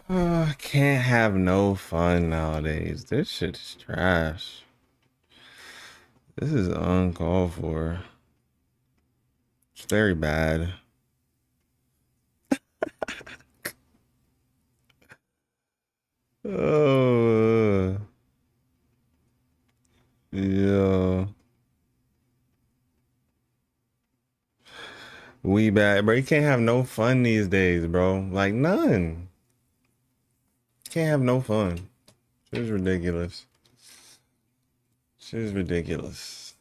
Can't have no fun nowadays. This shit is trash. This is uncalled for. It's very bad. Oh, yeah. We bad, bro. You can't have no fun these days, bro. Like none. Can't have no fun. Shit is ridiculous. Shit is ridiculous.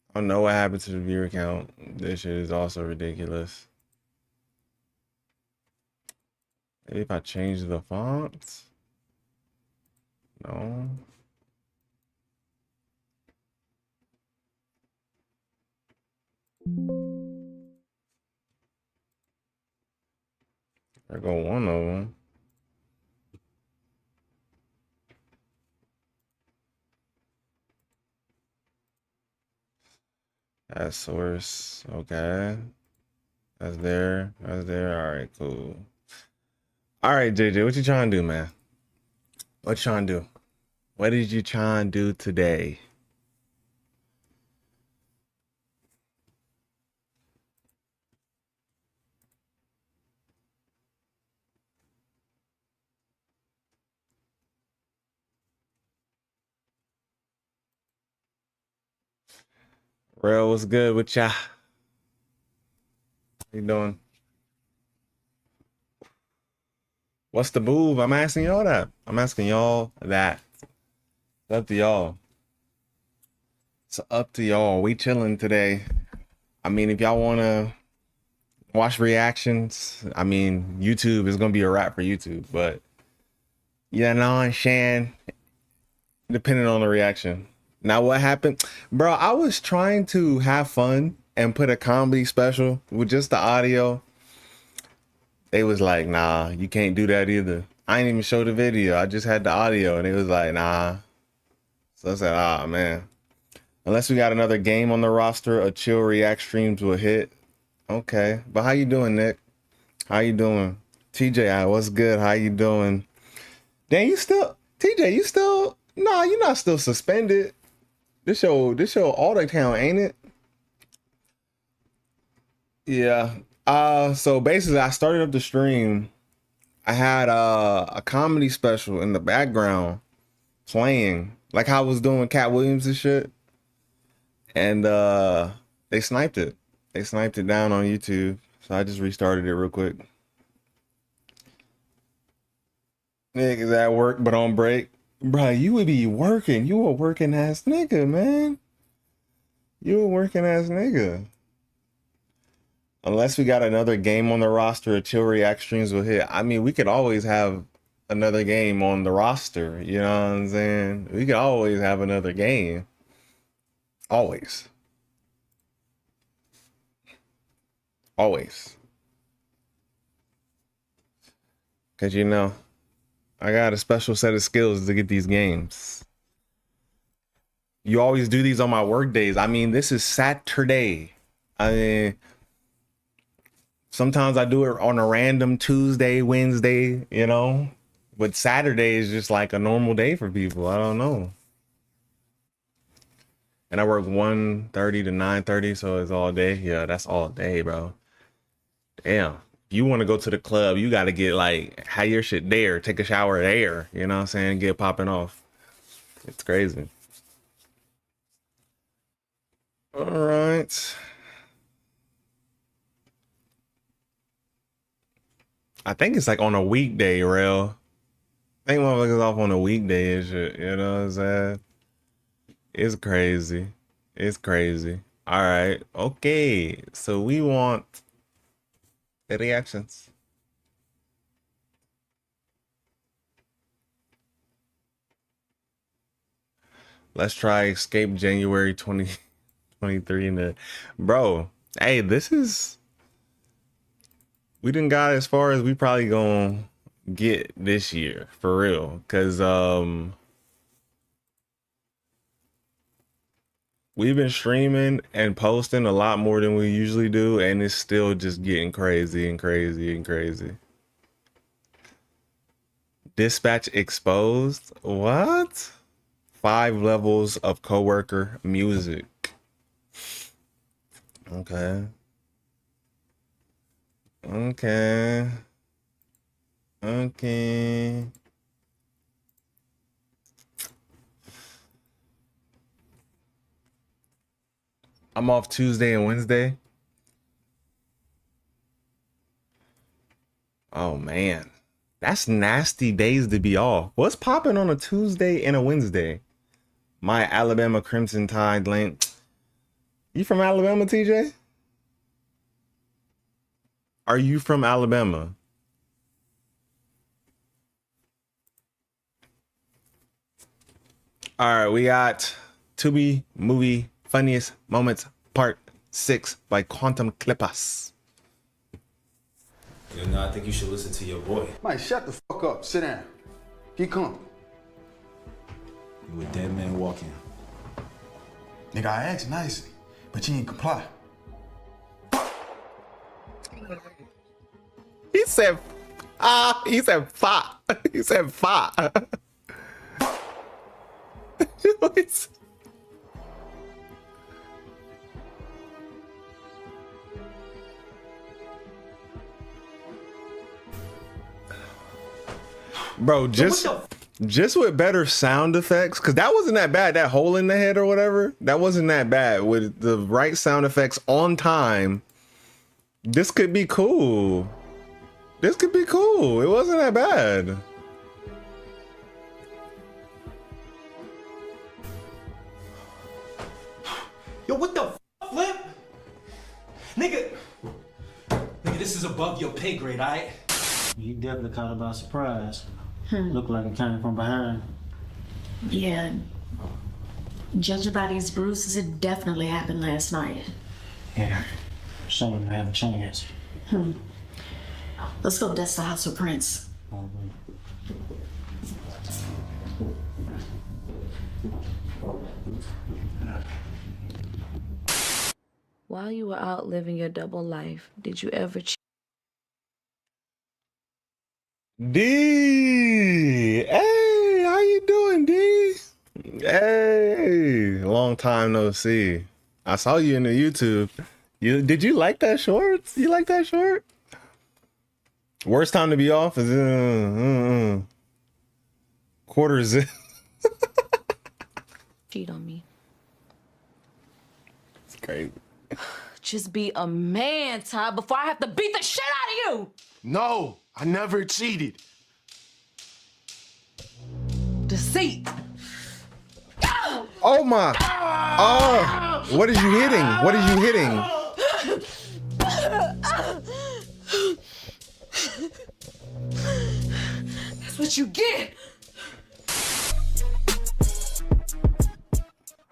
I don't know what happened to the viewer count. This shit is also ridiculous. Maybe if I change the fonts? No. There go one of them. That's source. Okay. That's there. That's there. All right, cool. All right, JJ, what you trying to do, man? What you trying to do? What did you try and do today? Real, what's good with ya? How you doing? What's the move? I'm asking y'all that. I'm asking y'all that. It's up to y'all. It's up to y'all. We chilling today. I mean, if y'all wanna watch reactions, I mean, YouTube is gonna be a wrap for YouTube, but you know what I'm saying? Depending on the reaction. Now, what happened, bro? I was trying to have fun and put a comedy special with just the audio. They was like, nah, you can't do that either. I ain't even show the video. I just had the audio, and it was like, nah. So I said, ah, man. Unless we got another game on the roster, a chill react streams will hit. Okay, but how you doing, Nick? How you doing? TJ, what's good? How you doing? Dang, you still, TJ, you still, nah, you're not still suspended. This your alt account, ain't it? Yeah. So basically I started up the stream. I had a comedy special in the background playing, like how I was doing Cat Williams and shit. And they sniped it. They sniped it down on YouTube. So I just restarted it real quick. Niggas at work but on break. Bruh, you would be working. You a working ass nigga, man. You a working ass nigga. Unless we got another game on the roster, Chill React streams will hit. I mean, we could always have another game on the roster. You know what I'm saying? We could always have another game. Always. Always. Because, you know, I got a special set of skills to get these games. You always do these on my work days. I mean, this is Saturday. I mean, sometimes I do it on a random Tuesday, Wednesday, you know? But Saturday is just like a normal day for people. I don't know. And I work 1:30 to 9:30, so it's all day. Yeah, that's all day, bro. Damn. If you want to go to the club, you got to get like, have your shit there, take a shower there, you know what I'm saying? Get popping off. It's crazy. All right. I think it's like on a weekday, real. I think motherfuckers off on a weekday and shit, you know what I'm saying? It's crazy. It's crazy. All right. Okay. So we want the reactions. Let's try Escape January 2023 in the bro. Hey, this is we didn't got as far as we probably gonna get this year for real. Cause we've been streaming and posting a lot more than we usually do, and it's still just getting crazy and crazy and crazy. Dispatch exposed. What? 5 levels of coworker music. Okay. Okay. Okay. I'm off Tuesday and Wednesday. Oh man. That's nasty days to be off. What's popping on a Tuesday and a Wednesday? My Alabama Crimson Tide link. You from Alabama, TJ? Are you from Alabama? All right, we got Tubi Movie Funniest Moments Part 6 by Quantum Clippas. You know, I think you should listen to your boy. Mike, shut the fuck up. Sit down. Get comfortable. You a dead man walking. Nigga, I asked nicely, but you ain't comply. He said, he said, fa. He said, fa. Bro, just with better sound effects, because that wasn't that bad. That hole in the head or whatever, that wasn't that bad. With the right sound effects on time, this could be cool. This could be cool. It wasn't that bad. Yo, what the Flip? Nigga, this is above your pay grade, alright? You definitely caught her by surprise. Looked like it came from behind. Yeah. Judging by these bruises, it definitely happened last night. Yeah. Shame to have a chance. Let's go dust the house with Prince. While you were out living your double life, did you ever D, hey, how you doing, D? Hey, long time no see. I saw you in the YouTube. Did you like that short? You like that short? Worst time to be off is quarters. cheat on me? It's crazy. Just be a man, Ty, before I have to beat the shit out of you! No, I never cheated. Deceit! Oh my! Oh, what are you hitting? What are you hitting? That's what you get!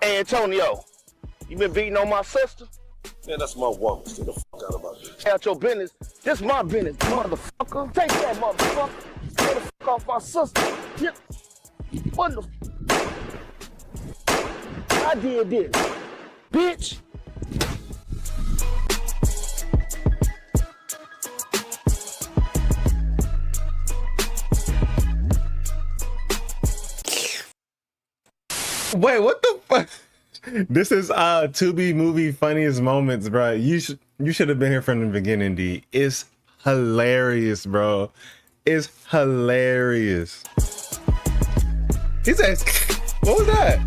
Hey, Antonio, you been beating on my sister? Man, that's my woman. Stay the fuck out of my business. Out your business. This my business, motherfucker. Take that, motherfucker. Get the fuck off my sister. Yeah. What the I did this, bitch. Wait, what the fuck? This is Tubi Movie Funniest Moments, bro. You should have been here from the beginning, D. It's hilarious, bro. It's hilarious. He says, what was that?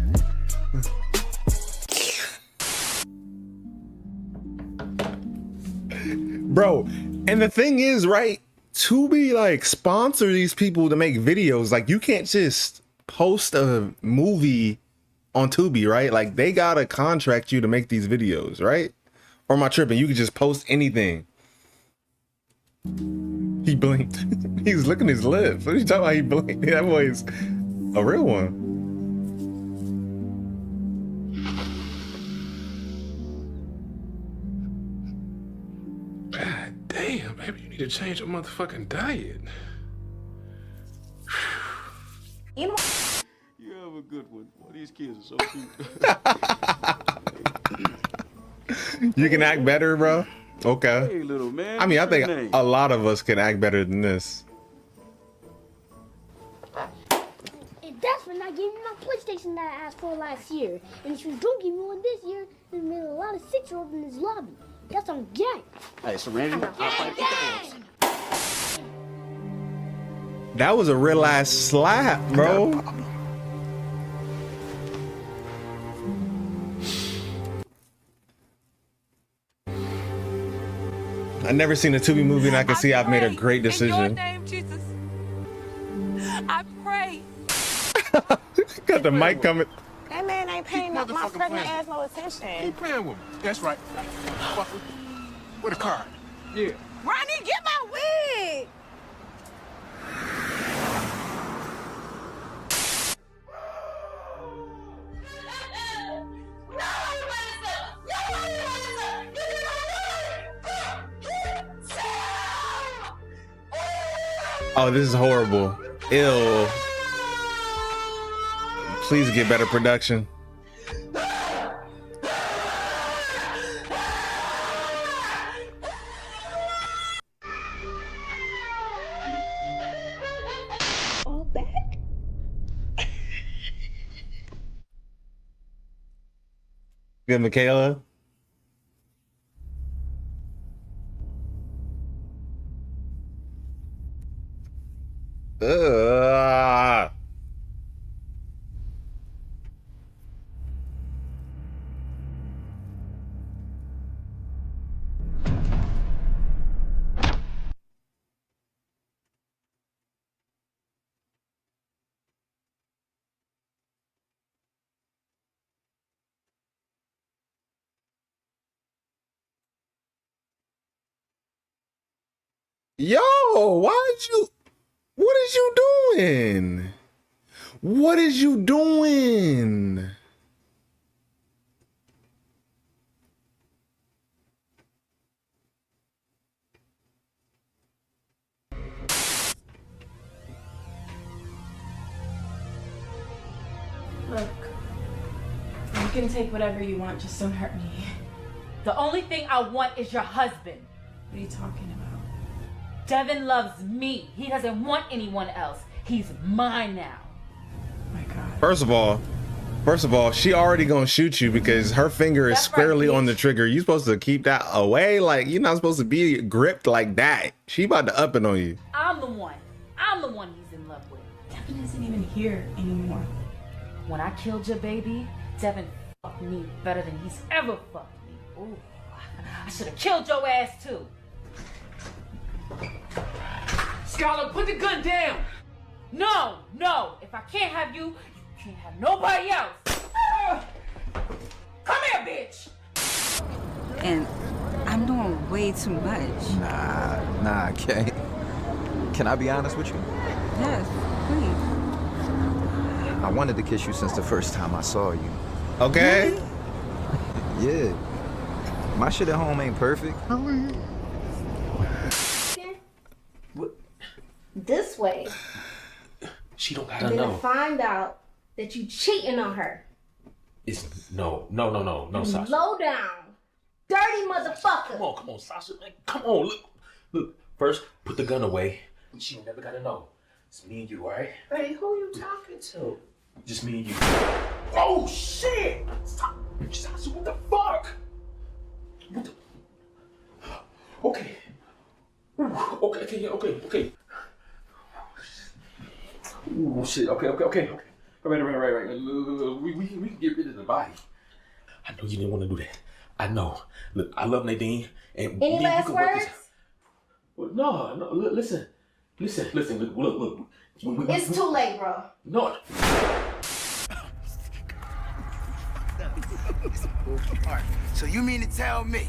Bro, and the thing is, right? Tubi like sponsor these people to make videos. Like you can't just post a movie on Tubi, right? Like they gotta contract you to make these videos, right? Or am I tripping? You could just post anything. He blinked. He's licking his lips. What are you talking about? He blinked. That boy's a real one. God damn, baby, you need to change your motherfucking diet. You have a good one. Well, these kids are so cute. You can act better, bro. Okay. Hey, little man. I mean, I what's your think name? a lot of us can act better than this. PlayStation that I asked for last year. And if you don't give me one this year, there's been a lot of 6-year-olds in this lobby. That's on gang. Hey, so Randy, That was a real ass slap, bro. I've never seen a Tubi movie and I can see I've made a great decision. In your name, Jesus. I pray. Got the mic coming. That man ain't paying my pregnant playing. ass no attention. Keep playing with me. That's right. Fucker. With a card. Yeah. Ronnie, get my wig! Oh, this is horrible. Ew. Please get better production. All back? Good, Michaela. Ugh. Yo, why did you? What is you doing? What is you doing? Look, you can take whatever you want, just don't hurt me. The only thing I want is your husband. What are you talking about? Devin loves me. He doesn't want anyone else. He's mine now. Oh my God. First of all, she already gonna shoot you because her finger is That's squarely right, on the trigger. You supposed to keep that away. Like, you're not supposed to be gripped like that. She about to up it on you. I'm the one he's in love with. Devin isn't even here anymore. When I killed your baby, Devin fucked me better than he's ever fucked me. Ooh, I should have killed your ass too. Skylar, put the gun down. No. If I can't have you, you can't have nobody else. Come here, bitch. And I'm doing way too much. Nah, Kay. Can I be honest with you? Yes, please. I wanted to kiss you since the first time I saw you. Okay. Yeah. My shit at home ain't perfect. This way. She don't gotta I'm gonna know. find out that you cheating on her. It's no, Sasha. Low down. Dirty motherfucker. Come on, Sasha. Man, come on, look. First, put the gun away. She never gotta know. It's me and you, all right? Hey, who you talking to? Just me and you. Oh shit! Stop. Sasha, what the fuck? What the... Okay. Okay. Ooh, shit. Okay. Right. We can get rid of the body. I know you didn't want to do that. I know. Look, I love Nadine. And Any last words? Well, no. Listen. Look. It's too late, bro. No. Alright, so you mean to tell me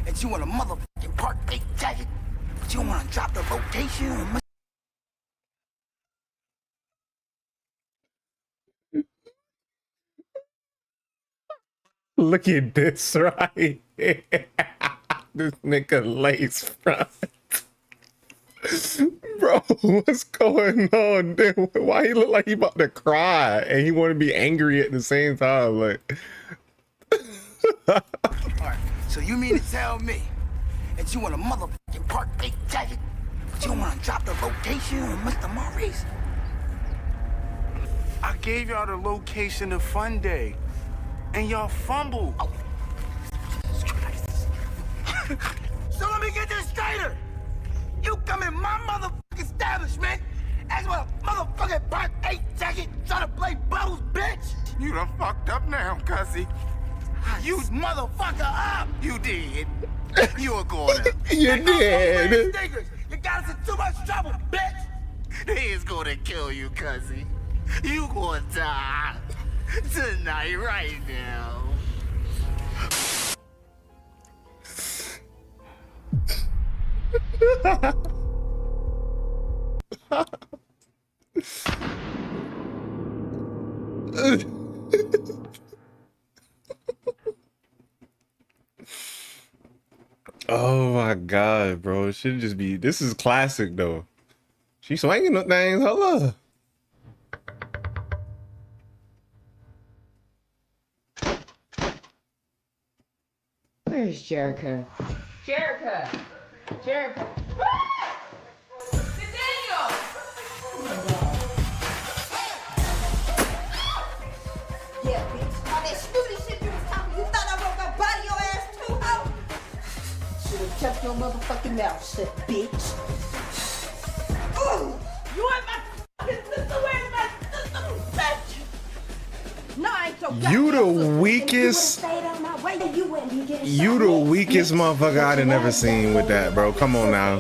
that you want a motherfucking park bait jacket, but you don't want to drop the rotation on Look at this right here. This nigga lace front. Bro, what's going on, dude? Why he look like he about to cry and he want to be angry at the same time? Like, Alright, so you mean to tell me that you want a motherfucking park bait jacket, but you don't want to drop the rotation on Mr. Maurice? I gave y'all the location of Fun Day, and y'all fumbled. So let me get this straighter. You come in my motherfucking establishment, ask what a motherfucking Part 8 jacket, trying to play bubbles, bitch. You done fucked up now, cussy. You motherfucker up. You did. You were going up. You did. You got us in too much trouble, bitch. He is gonna kill you, cussy. You gonna die tonight, right now. Oh my god, bro. It should just be. This is classic though. She swinging the things. Hello. Where's Jericho? Jericho! Jericho! Nathaniel! Yeah, bitch. All that snooty shit you was talking, you thought I wrote my body your ass too, ho? Should've kept your motherfucking mouth shut, bitch. Ooh! You ain't my fucking sister, where's my sister, bitch? No, I ain't your goddamn You the sister. weakest. You You the weakest motherfucker I'd have never seen with that, bro. Come on now.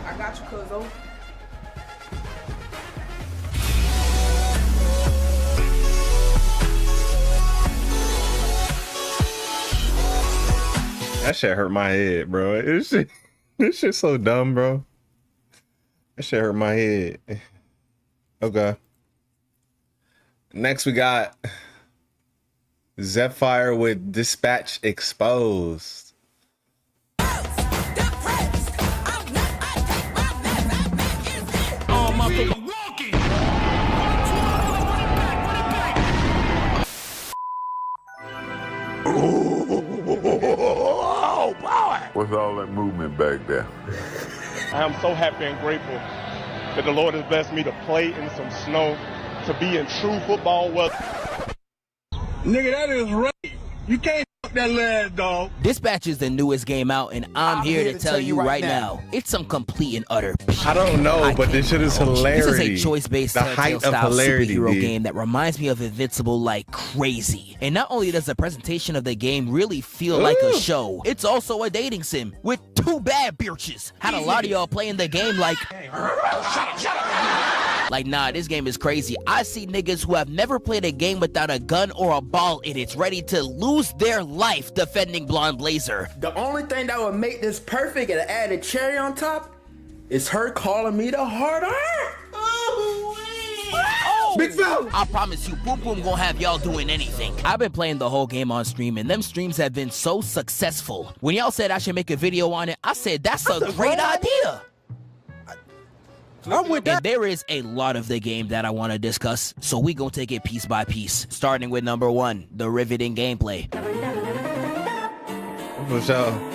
I got you, cuzzo. That shit hurt my head, bro. This shit's so dumb, bro. That shit hurt my head. Okay. Next we got Zephyr with Dispatch Exposed. Oh, boy! What's all that movement back there? I am so happy and grateful that the Lord has blessed me to play in some snow, to be in true football weather. Nigga, that is rape. You can't fuck that lad, dog. Dispatch is the newest game out, and I'm here to tell you right now, it's some complete and utter. I don't know, but this shit is hilarious. This is a choice-based The height of Telltale-style hilarity, superhero dude. game that reminds me of Invincible like crazy. And not only does the presentation of the game really feel like a show, it's also a dating sim with two bad bitches. Had a lot of y'all playing the game like... Like, nah, this game is crazy. I see niggas who have never played a game without a gun or a ball in it, ready to lose their life defending Blonde Blazer. The only thing that would make this perfect and add a cherry on top is her calling me the hard R. Big Phil! I promise you, Boom Boom gonna have y'all doing anything. I've been playing the whole game on stream, and them streams have been so successful. When y'all said I should make a video on it, I said that's a great idea. I'm with that. And there is a lot of the game that I want to discuss, so we gonna take it piece by piece, starting with number 1, the riveting gameplay. For sure.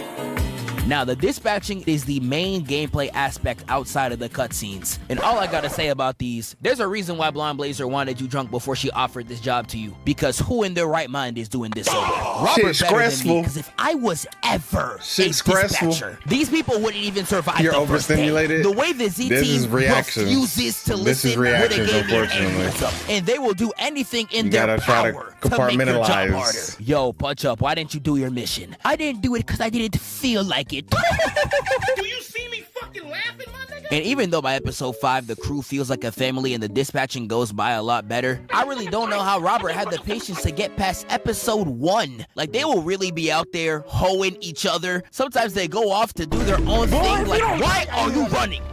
Now, the dispatching is the main gameplay aspect outside of the cutscenes. And all I gotta say about these, there's a reason why Blonde Blazer wanted you drunk before she offered this job to you. Because who in their right mind is doing this over? Robert better than me, because if I was ever a dispatcher, these people wouldn't even survive You're the first day. overstimulated? The way the Z This is team reactions. refuses to This is listen with a reactions, game in unfortunately. and they will do anything in You their gotta try to power to make your job compartmentalize. harder. Yo, Punch Up, why didn't you do your mission? I didn't do it because I didn't feel like it. Do you see me fucking laughing, my nigga? And even though by episode 5 the crew feels like a family and the dispatching goes by a lot better, I really don't know how Robert had the patience to get past episode 1. Like, they will really be out there hoeing each other. Sometimes they go off to do their own thing. Like, why are you running?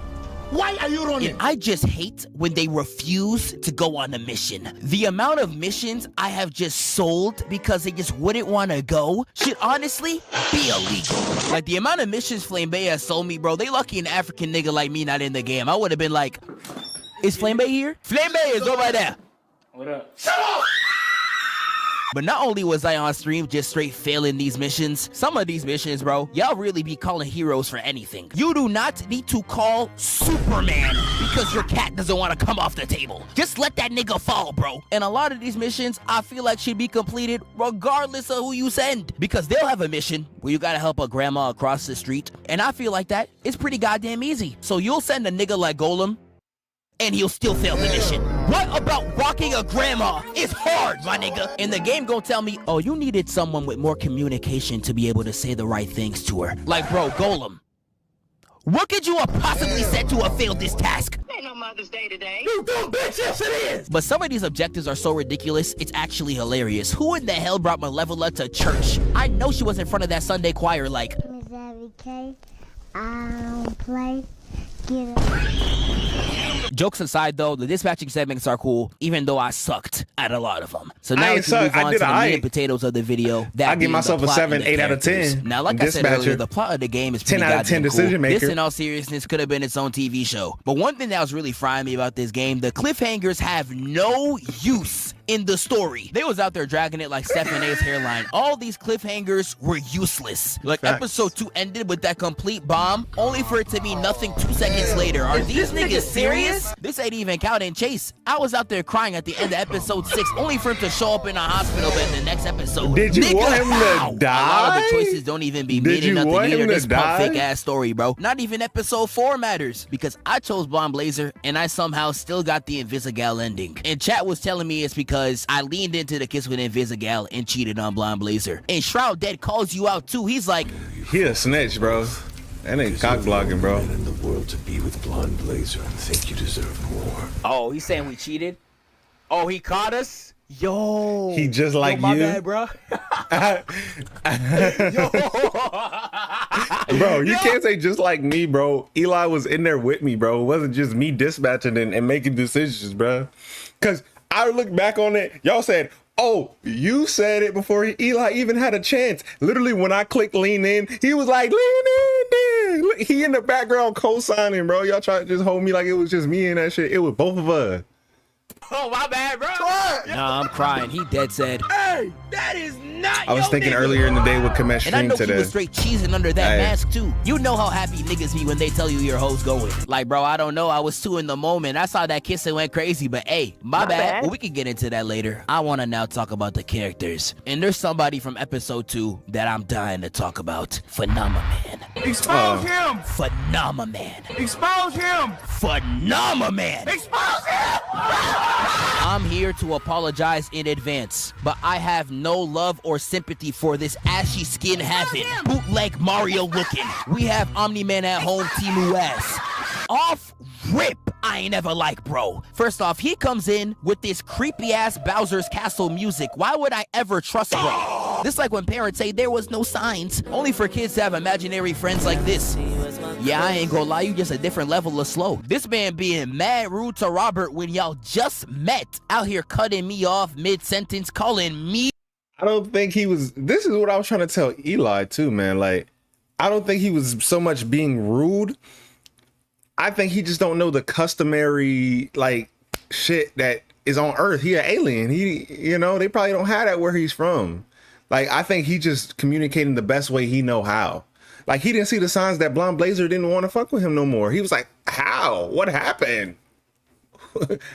Why are you running? And I just hate when they refuse to go on a mission. The amount of missions I have just sold because they just wouldn't want to go should honestly be illegal. Like, the amount of missions Flame Bay has sold me, bro, they lucky an African nigga like me not in the game. I would have been like, is Flame Bay here? Flame Bay is over there. What up? Shut up! But not only was I on stream just straight failing these missions, some of these missions, bro, y'all really be calling heroes for anything. You do not need to call Superman because your cat doesn't want to come off the table. Just let that nigga fall, bro. And a lot of these missions, I feel like should be completed regardless of who you send, because they'll have a mission where you gotta help a grandma across the street, and I feel like that is pretty goddamn easy. So you'll send a nigga like Golem, and he'll still fail the mission. What about walking a grandma? It's hard, my nigga. And the game gon' tell me, oh, you needed someone with more communication to be able to say the right things to her. Like, bro, Golem, what could you have possibly said to have failed this task? Ain't no Mother's Day today. You dumb bitch, yes it is! But some of these objectives are so ridiculous, it's actually hilarious. Who in the hell brought Malevola to church? I know she was in front of that Sunday choir like, Miss Abby K, I don't play. Get it. Jokes aside though, the dispatching segments are cool, even though I sucked at a lot of them. So I now ain't we can suck. move I on did to the aight. meat and potatoes of the video. That I give being myself the a plot 7, and the 8 out of characters. 10. Now, like I said Dispatcher. earlier, the plot of the game is 10 pretty out of 10 goddamn decision cool. maker. This, in all seriousness, could have been its own TV show. But one thing that was really frying me about this game, the cliffhangers have no use in the story. They was out there dragging it like Stephen A's hairline. All these cliffhangers were useless. Like Facts. episode 2 ended with that complete bomb, only for it to be nothing 2 seconds later. Are these niggas serious? This ain't even counting Chase. I was out there crying at the end of episode 6, only for him to show up in a hospital bed in the next episode. Did you Nigga, want him how? to A lot of die? the choices don't even be Did meaning you nothing want either. him to This pump die? fake ass story, bro. Not even episode 4 matters, because I chose Blonde Blazer and I somehow still got the Invisigal ending. And chat was telling me it's because I leaned into the kiss with Invisigal and cheated on Blonde Blazer. And Shroud Dead calls you out too. He's like, He a snitch, bro. That ain't cock blocking, bro. In the world to be with Blonde Blazer and think you deserve more. oh, he's saying we cheated? Oh, he caught us? Yo. He just like my you. bad, bro. Bro, you can't say just like me, bro. Eli was in there with me, bro. It wasn't just me dispatching and making decisions, bro. Because I look back on it, y'all said, oh, you said it before Eli even had a chance. Literally, when I clicked lean in, he was like, lean in. Look, he in the background co-signing, bro. Y'all try to just hold me like it was just me and that shit. It was both of us. Oh, my bad, bro. Nah, I'm crying. He dead said. Hey, that is not I was your thinking nigga. earlier in the day with Kamesh And I stream know today. he was straight cheesing under that Hey. mask too. You know how happy niggas be when they tell you your hoes going. Like, bro, I don't know. I was too in the moment. I saw that kiss and went crazy. But hey, my bad. Well, we can get into that later. I want to now talk about the characters. And there's somebody from episode 2 that I'm dying to talk about. Phenomenon. Expose him! Phenomenon. Expose him! Phenomenon. Expose him! I'm here to apologize in advance, but I have no love or sympathy for this ashy skin having, bootleg Mario looking. We have Omni-Man at home, Timu ass. Off rip, I ain't ever like, bro. First off, he comes in with this creepy ass Bowser's Castle music. Why would I ever trust bro? This like when parents say there was no signs, only for kids to have imaginary friends like this. Yeah, I ain't gonna lie, you just a different level of slow. This man being mad rude to Robert when y'all just met, out here cutting me off mid-sentence, calling me. I don't think he was. This is what I was trying to tell Eli too, man. Like, I don't think he was so much being rude. I think he just don't know the customary like shit that is on Earth. He an alien. He, you know, they probably don't have that where he's from. Like, I think he just communicating the best way he know how. Like, he didn't see the signs that Blonde Blazer didn't want to fuck with him no more. He was like, how? What happened?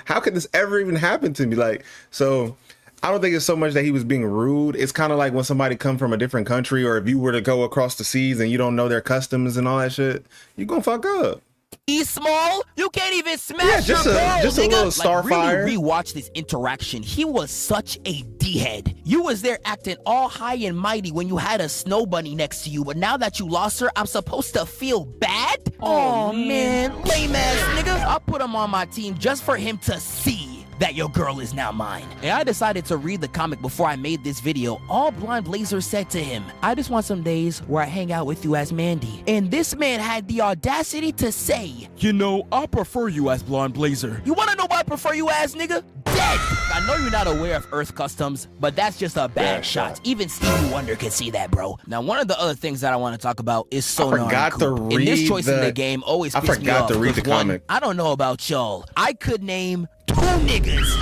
How could this ever even happen to me? Like, so I don't think it's so much that he was being rude. It's kind of like when somebody come from a different country, or if you were to go across the seas and you don't know their customs and all that shit, you gonna fuck up. He's small. You can't even smash Yeah, just your a- girl, just a nigga. little Like, Starfire. really rewatch this interaction. He was such a D-head. You was there acting all high and mighty when you had a snow bunny next to you, but now that you lost her, I'm supposed to feel bad? Oh man, lame ass nigga. I'll put him on my team just for him to see that your girl is now mine. And I decided to read the comic before I made this video. All Blonde Blazer said to him, I just want some days where I hang out with you as Mandy. And this man had the audacity to say, you know, I prefer you as Blonde Blazer. You wanna know why I prefer you as, nigga? Dead! I know you're not aware of Earth customs, but that's just a bad shot. Even Stevie Wonder can see that, bro. Now, one of the other things that I want to talk about is Sonar and forgot to Coop. And this read choice in the- the game always I pissed me forgot off. to read the 'cause one, comic. I don't know about y'all. I could name 2 niggas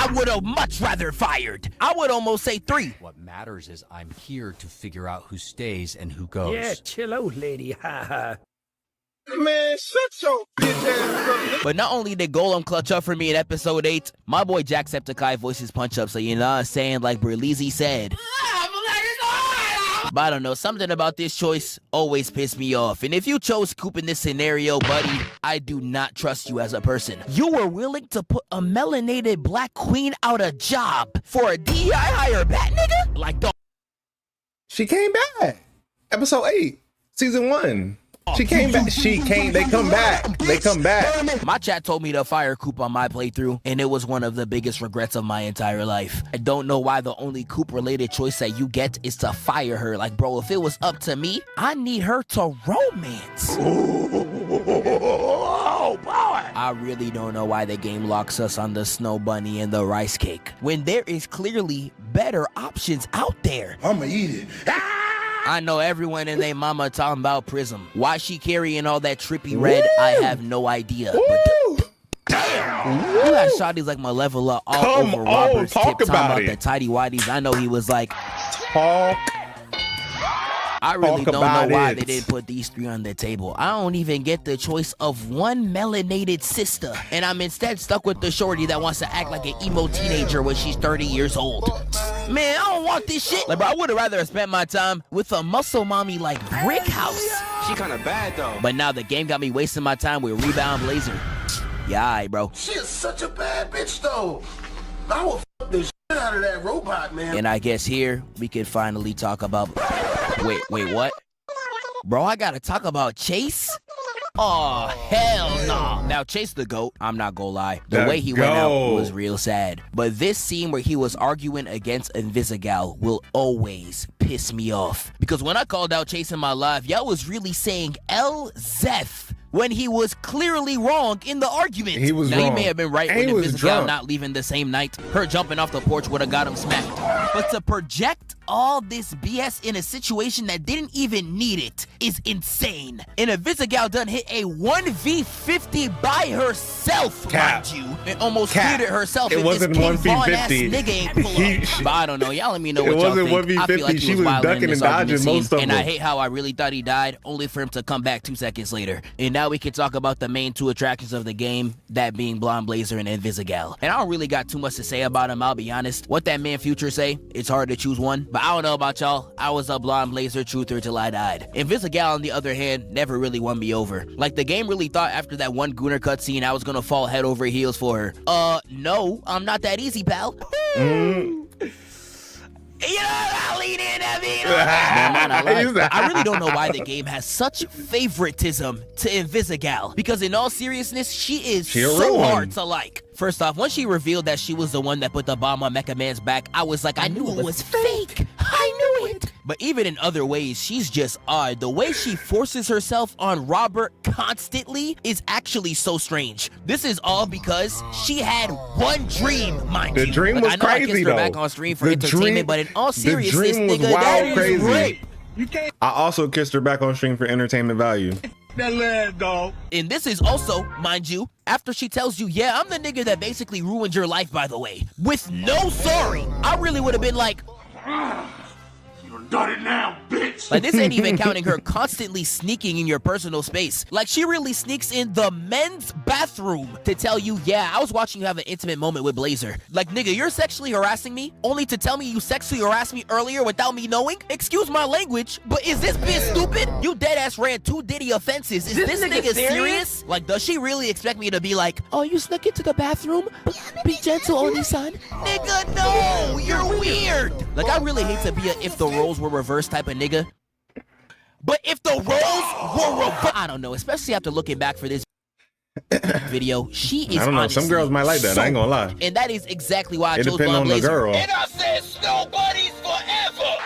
I would have much rather fired. I would almost say 3. What matters is I'm here to figure out who stays and who goes. Yeah, chill out, lady. Ha ha. Man, shut your bitch ass up. But not only did Golem clutch up for me in episode 8, my boy Jacksepticeye voices punch up, so you know what I'm saying, like Berlizzi said. But I don't know, something about this choice always pissed me off. And if you chose Coop in this scenario, buddy, I do not trust you as a person. You were willing to put a melanated black queen out a job for a DEI hire bat nigga? Like, dog. She came back. Episode 8, season 1. She came back. They come back. They come back. My chat told me to fire Coop on my playthrough, and it was one of the biggest regrets of my entire life. I don't know why the only Coop-related choice that you get is to fire her. Like, bro, if it was up to me, I need her to romance. Oh, boy. I really don't know why the game locks us on the snow bunny and the rice cake, when there is clearly better options out there. I'ma eat it. I know everyone and their mama talking about Prism. Why she carrying all that trippy red, I have no idea. But damn! You got shotties like Malevola all over Robert's tip talking about the tidy whities. I know he was like, I really don't know why they didn't put these 3 on the table. I don't even get the choice of one melanated sister, and I'm instead stuck with the shorty that wants to act like an emo teenager when she's 30 years old. Man, I don't want this shit. Like, bro, I would have rather spent my time with a muscle mommy like Brick House. She kind of bad though. But now the game got me wasting my time with Rebound Blazer. Yeah, alright, bro. She is such a bad bitch, though. I will fuck the shit out of that robot, man. And I guess here we can finally talk about. Wait, what? Bro, I gotta talk about Chase? Oh, hell no. Now, Chase the GOAT, I'm not gonna lie. The way he went out was real sad. But this scene where he was arguing against Invisigal will always piss me off. Because when I called out Chase in my live, y'all was really saying El-Zeth when he was clearly wrong in the argument. He was now, wrong. He may have been right and when Invisigal not leaving the same night. Her jumping off the porch would have got him smacked. But to project all this BS in a situation that didn't even need it is insane. And Invisigal done hit a 1v50 by herself, mind you. And almost cleared it herself. It wasn't 1v50. Nigga ain't pull up. But I don't know. Y'all let me know what y'all think. 1v50. I feel like she was ducking and dodging most of them. And I hate how I really thought he died, only for him to come back 2 seconds later. And now we can talk about the main 2 attractions of the game, that being Blonde Blazer and Invisigal. And I don't really got too much to say about him, I'll be honest. What that man Future say, it's hard to choose one. But I don't know about y'all, I was a Blonde Blazer truther till I died. Invisigal, on the other hand, never really won me over. Like, the game really thought after that one Gooner cutscene I was gonna fall head over heels for her. No, I'm not that easy, pal. You know, I lean in at me. I really don't know why the game has such favoritism to Invisigal. Because in all seriousness, she is so hard to like. First off, when she revealed that she was the one that put the bomb on Mecha Man's back, I was like, I knew it was fake. I knew it. But even in other ways, she's just odd. The way she forces herself on Robert constantly is actually so strange. This is all because she had one dream, mind you. The dream was crazy, though. I kissed her back on stream for entertainment, but in all seriousness, nigga, that is rape. I also kissed her back on stream for entertainment value. That lad, dog. And this is also, mind you, after she tells you, yeah, I'm the nigga that basically ruined your life, by the way. With no sorry. I really would have been like, Got it now, bitch. Like, this ain't even counting her constantly sneaking in your personal space. Like, she really sneaks in the men's bathroom to tell you, yeah, I was watching you have an intimate moment with Blazer. Like, nigga, you're sexually harassing me only to tell me you sexually harassed me earlier without me knowing? Excuse my language, but is this bitch stupid? You deadass ran 2 Diddy offenses. Is this nigga serious? Like, does she really expect me to be like, oh, you snuck into the bathroom? Be gentle, only son. Nigga, no, you're weird. Like, I really hate to be a if the roles were reversed type of nigga. But if the roles were reversed, I don't know, especially after looking back for this video, she is I don't know, some girls might like that, I ain't gonna lie. And that is exactly why I chose depends Blonde on the Blazer. girl. And I said snow buddies forever.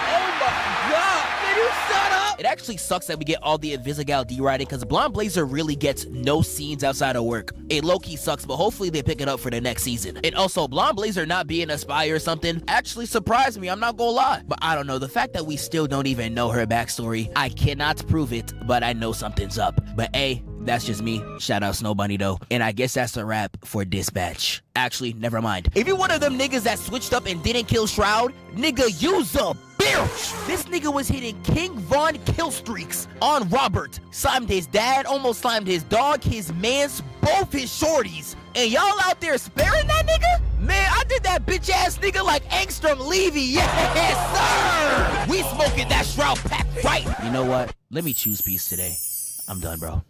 Oh my god, can you shut up? It actually sucks that we get all the Invisigal D-writing because Blonde Blazer really gets no scenes outside of work. It low-key sucks, but hopefully they pick it up for the next season. And also, Blonde Blazer not being a spy or something actually surprised me, I'm not gonna lie. But I don't know, the fact that we still don't even know her backstory, I cannot prove it, but I know something's up. But hey, That's just me. Shout out Snow Bunny though. And I guess that's a wrap for Dispatch. Actually, never mind. If you're one of them niggas that switched up and didn't kill Shroud, nigga, use a bitch. This nigga was hitting King Von kill streaks on Robert. Slimed his dad, almost slimed his dog, his mans, both his shorties. And y'all out there sparing that nigga? Man, I did that bitch ass nigga like Angstrom Levy. Yes, sir! We smoking that Shroud pack right. You know what? Let me choose peace today. I'm done, bro.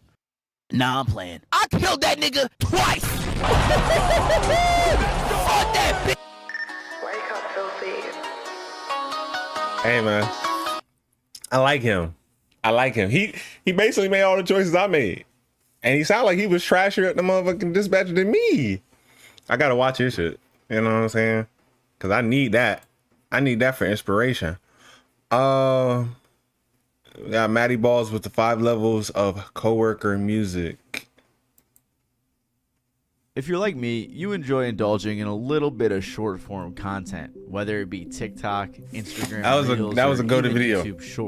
Nah, I'm playing. I killed that nigga twice. Fuck that bitch. Wake up, filthy. Hey man, I like him. I like him. He basically made all the choices I made, and he sounded like he was trashier at the motherfucking Dispatcher than me. I gotta watch his shit. You know what I'm saying? Cause I need that. I need that for inspiration. We got Matty Balls with the 5 levels of coworker music. If you're like me, you enjoy indulging in a little bit of short form content, whether it be TikTok, Instagram, that was a go-to video.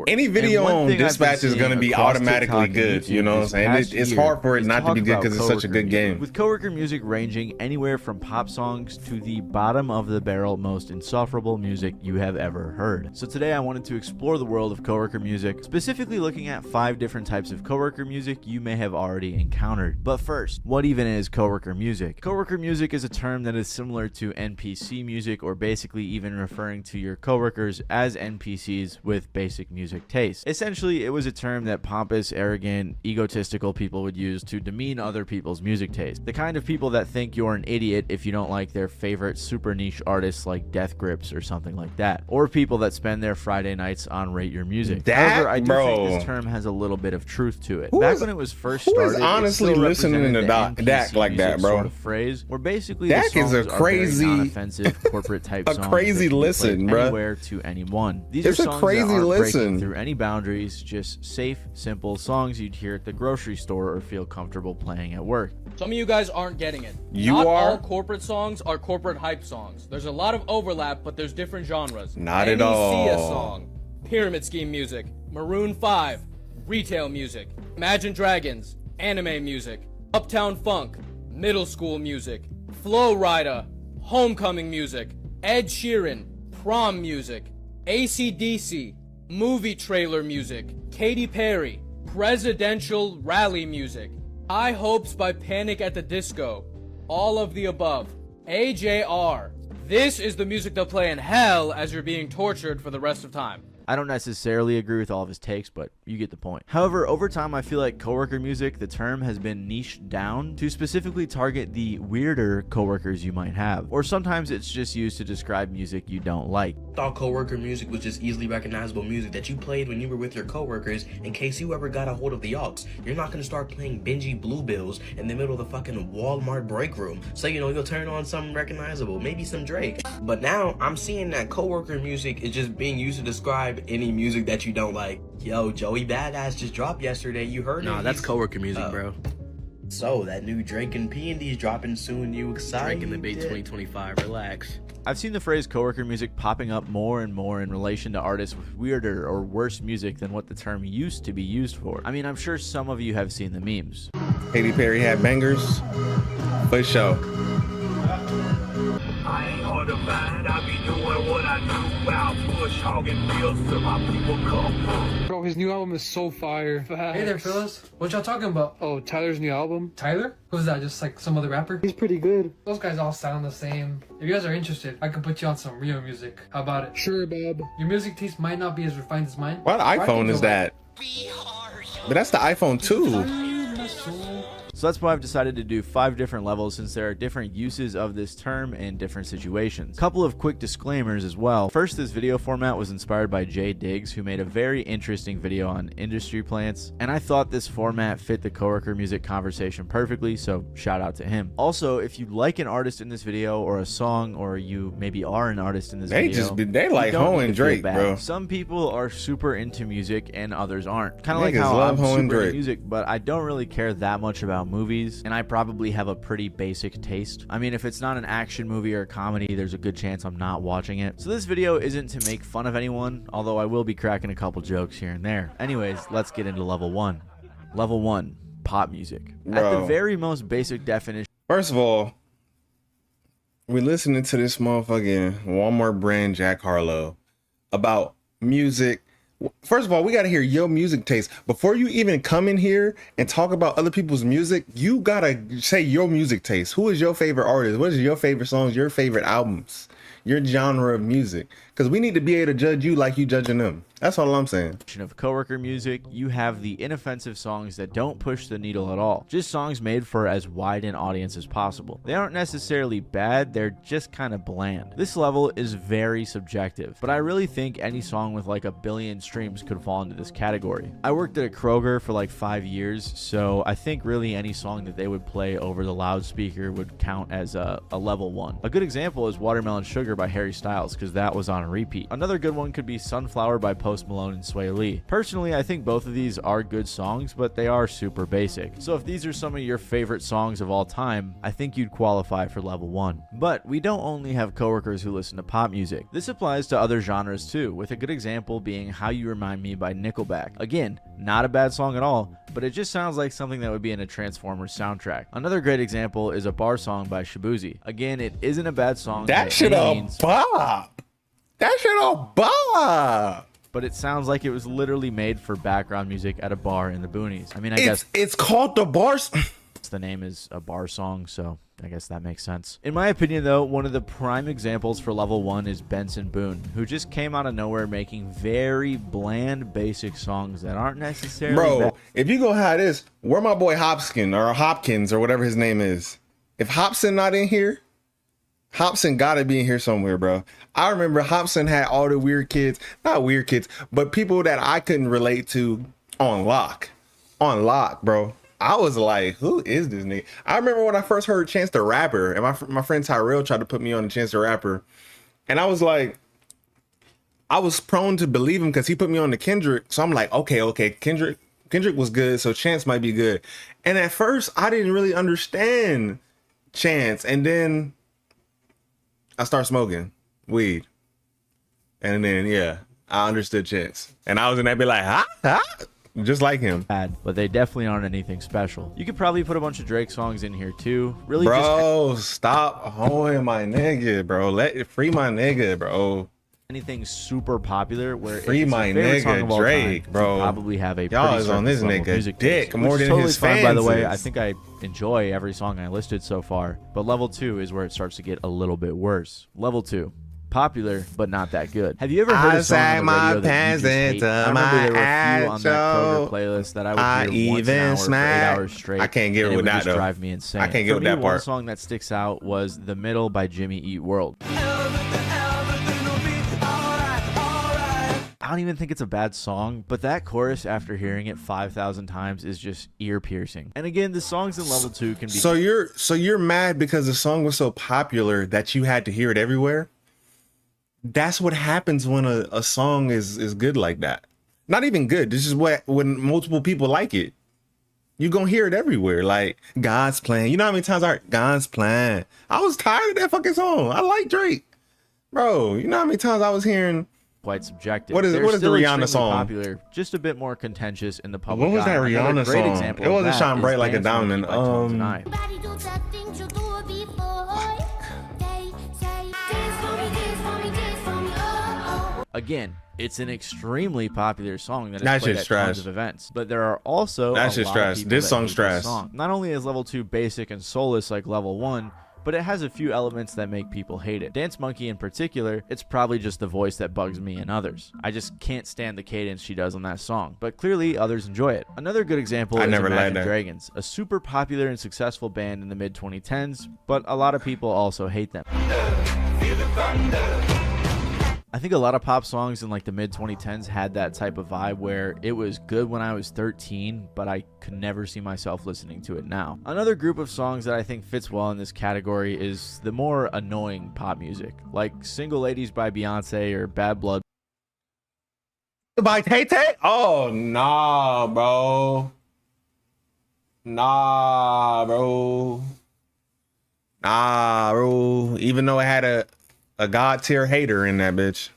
Any video on Dispatch is going to be automatically good. You know what I'm saying? It's hard for it not to be good because it's such a good game. With coworker music ranging anywhere from pop songs to the bottom of the barrel most insufferable music you have ever heard. So today I wanted to explore the world of coworker music, specifically looking at 5 different types of coworker music you may have already encountered. But first, what even is coworker music? Coworker music is a term that is similar to NPC music, or basically even referring to your coworkers as NPCs with basic music taste. Essentially, it was a term that pompous, arrogant, egotistical people would use to demean other people's music taste. The kind of people that think you're an idiot if you don't like their favorite super niche artists like Death Grips or something like that. Or people that spend their Friday nights on Rate Your Music. However, I do think this term has a little bit of truth to it. Back when it was first started, who is honestly listening to Dak like that, bro? Sort of phrase, where basically Dak the songs is a crazy, are very non-offensive corporate type songs crazy that can be listen, played bro. Anywhere to anyone. These It's are a songs crazy that aren't listen. breaking through any boundaries, just safe, simple songs you'd hear at the grocery store or feel comfortable playing at work. Some of you guys aren't getting it. You Not are? all corporate songs are corporate hype songs. There's a lot of overlap, but there's different genres. Not at all. NECA song, Pyramid Scheme music, Maroon 5, retail music, Imagine Dragons, anime music, Uptown Funk, middle school music, Flow Rida, homecoming music, Ed Sheeran, prom music, AC/DC, movie trailer music, Katy Perry, presidential rally music, High Hopes by Panic at the Disco, all of the above, AJR. This is the music they'll play in hell as you're being tortured for the rest of time. I don't necessarily agree with all of his takes, but you get the point. However, over time, I feel like coworker music, the term, has been niched down to specifically target the weirder coworkers you might have. Or sometimes it's just used to describe music you don't like. Thought coworker music was just easily recognizable music that you played when you were with your coworkers in case you ever got a hold of the aux. You're not gonna start playing Benji Bluebills in the middle of the fucking Walmart break room. So you'll turn on something recognizable, maybe some Drake. But now I'm seeing that coworker music is just being used to describe any music that you don't like. Yo, Joey Badass just dropped yesterday. You heard it? Nah, that's coworker music, bro. So that new Drake and P&D's dropping soon. You excited? Drake in the big 2025. Relax. I've seen the phrase coworker music popping up more and more in relation to artists with weirder or worse music than what the term used to be used for. I mean, I'm sure some of you have seen the memes. Katy Perry had bangers, for sure. I ain't hard to find. I be doing what I do. Out push hogging bills till my people come. Bro, his new album is so fire. Hey there, fellas. What y'all talking about? Oh, Tyler's new album. Tyler? Who's that? Just like some other rapper? He's pretty good. Those guys all sound the same. If you guys are interested, I can put you on some real music. How about it? Sure, Bob. Your music taste might not be as refined as mine. What iPhone is that? But that's the iPhone 2. So that's why I've decided to do 5 different levels, since there are different uses of this term in different situations. Couple of quick disclaimers as well. First, this video format was inspired by Jay Diggs, who made a very interesting video on industry plants, and I thought this format fit the coworker music conversation perfectly, so shout out to him. Also, if you like an artist in this video or a song, or you maybe are an artist in this video, they like Ho and Drake, bro. Some people are super into music and others aren't. Kind of like Niggas how love I'm Ho and super into Drake. music, but I don't really care that much about movies, and I probably have a pretty basic taste. I mean, if it's not an action movie or a comedy, there's a good chance I'm not watching it. So this video isn't to make fun of anyone, although I will be cracking a couple jokes here and there. Anyways, let's get into level 1. Level 1. pop music. At the Bro. very most basic definition. First of all, we listening to this motherfucking Walmart brand Jack Harlow about music. First of all, we got to hear your music taste. Before you even come in here and talk about other people's music, you got to say your music taste. Who is your favorite artist? What is your favorite songs, your favorite albums, your genre of music? Because we need to be able to judge you like you judging them. That's all I'm saying. Of coworker music, you have the inoffensive songs that don't push the needle at all. Just songs made for as wide an audience as possible. They aren't necessarily bad, they're just kind of bland. This level is very subjective, but I really think any song with like 1 billion streams could fall into this category. I worked at a Kroger for like 5 years, so I think really any song that they would play over the loudspeaker would count as a level 1. A good example is Watermelon Sugar by Harry Styles, because that was on a repeat. Another good one could be Sunflower by Post Malone and Sway Lee. Personally, I think both of these are good songs, but they are super basic. So if these are some of your favorite songs of all time, I think you'd qualify for level 1. But we don't only have coworkers who listen to pop music. This applies to other genres too, with a good example being How You Remind Me by Nickelback. Again, not a bad song at all, but it just sounds like something that would be in a Transformers soundtrack. Another great example is a bar song by Shabuzi. Again, it isn't a bad song. That shit a bop. That shit a bop. But it sounds like it was literally made for background music at a bar in the boonies. I mean, I guess it's called the bar. The name is a bar song, so I guess that makes sense. In my opinion, though, one of the prime examples for level 1 is Benson Boone, who just came out of nowhere making very bland, basic songs that aren't necessarily Bro, if you go have this, where my boy Hopkins or whatever his name is. If Hopson not in here, Hopson gotta be in here somewhere, bro. I remember Hopson had all the weird kids, not weird kids, but people that I couldn't relate to on lock, bro. I was like, who is this nigga? I remember when I first heard Chance the Rapper, and my friend Tyrell tried to put me on the Chance the Rapper, and I was like, I was prone to believe him because he put me on the Kendrick. So I'm like, okay, Kendrick was good, so Chance might be good. And at first, I didn't really understand Chance, and then I started smoking weed, and then yeah, I understood Chance, and I was in that be like, ha, just like him. But they definitely aren't anything special. You could probably put a bunch of Drake songs in here too. Really, bro, stop hoeing my nigga, bro. Free my nigga, bro. Anything super popular where free my nigga Drake, time, bro. Probably have a y'all is on this nigga dick more than totally his fine, fans. By the way, I think I enjoy every song I listed so far, but level 2 is where it starts to get a little bit worse. Level 2. Popular, but not that good. Have you ever heard a song on the radio that you just hate? I remember there were a few on that Kroger playlist that I would hear once an hour for 8 hours straight. I can't get with that though. Drive me insane. I can't get with that part. One song that sticks out was "The Middle" by Jimmy Eat World. I don't even think it's a bad song, but that chorus after hearing it 5,000 times is just ear piercing. And again, the songs in level 2 can be. So you're mad because the song was so popular that you had to hear it everywhere? That's what happens when a song is good like that. Not even good. This is when multiple people like it. You're gonna hear it everywhere. Like God's Plan. You know how many times I heard God's Plan? I was tired of that fucking song. I like Drake. Bro, you know how many times I was hearing quite subjective. What is the Rihanna song? Popular, just a bit more contentious in the public. What was that Rihanna great song? Example it wasn't Shine Bright Like a Dance Diamond. Again, it's an extremely popular song that is That's played just at trash. tons of events. But there are also That's just trash. This song's trash. Not only is level 2 basic and soulless like level 1, but it has a few elements that make people hate it. Dance Monkey in particular, it's probably just the voice that bugs me and others. I just can't stand the cadence she does on that song, but clearly others enjoy it. Another good example is Imagine Dragons, a super popular and successful band in the mid-2010s, but a lot of people also hate them. I think a lot of pop songs in like the mid-2010s had that type of vibe where it was good when I was 13, but I could never see myself listening to it now. Another group of songs that I think fits well in this category is the more annoying pop music, like Single Ladies by Beyonce or Bad Blood by Tay-Tay? Oh, nah, bro. Nah, bro. Even though it had a God tier hater in that bitch.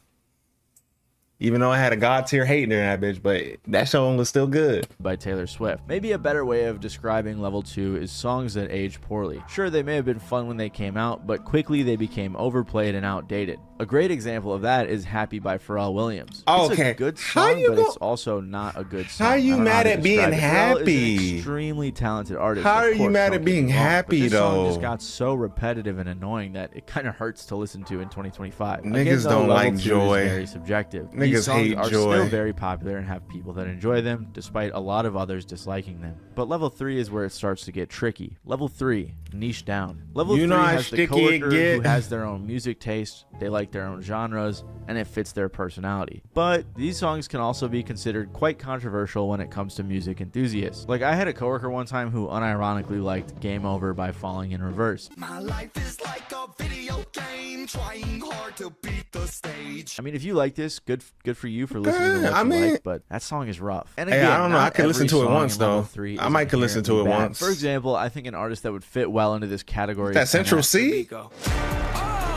Even though I had a god tier hating in that bitch, but that song was still good. By Taylor Swift. Maybe a better way of describing level 2 is songs that age poorly. Sure, they may have been fun when they came out, but quickly they became overplayed and outdated. A great example of that is Happy by Pharrell Williams. It's a good song, but it's also not a good song. How are you mad at being happy? Pharrell is an extremely talented artist. How are you mad at being happy, though? This song though? just got so repetitive and annoying that it kind of hurts to listen to in 2025. Niggas don't like joy. Is very subjective. Niggas These songs hate are joy. still very popular and have people that enjoy them, despite a lot of others disliking them. But level 3 is where it starts to get tricky. Level 3, niche down. Level 3 has the coworker who has their own music taste, they like their own genres, and it fits their personality. But these songs can also be considered quite controversial when it comes to music enthusiasts. Like, I had a coworker one time who unironically liked Game Over by Falling in Reverse. My life is like a video game, trying hard to beat the stage. I mean, if you like this, good for you for listening to what you like, but that song is rough. And Hey, again, I don't know. I could listen to it once, though. I might could listen to it bad. once. For example, I think an artist that would fit well into this category That is Central NF. C?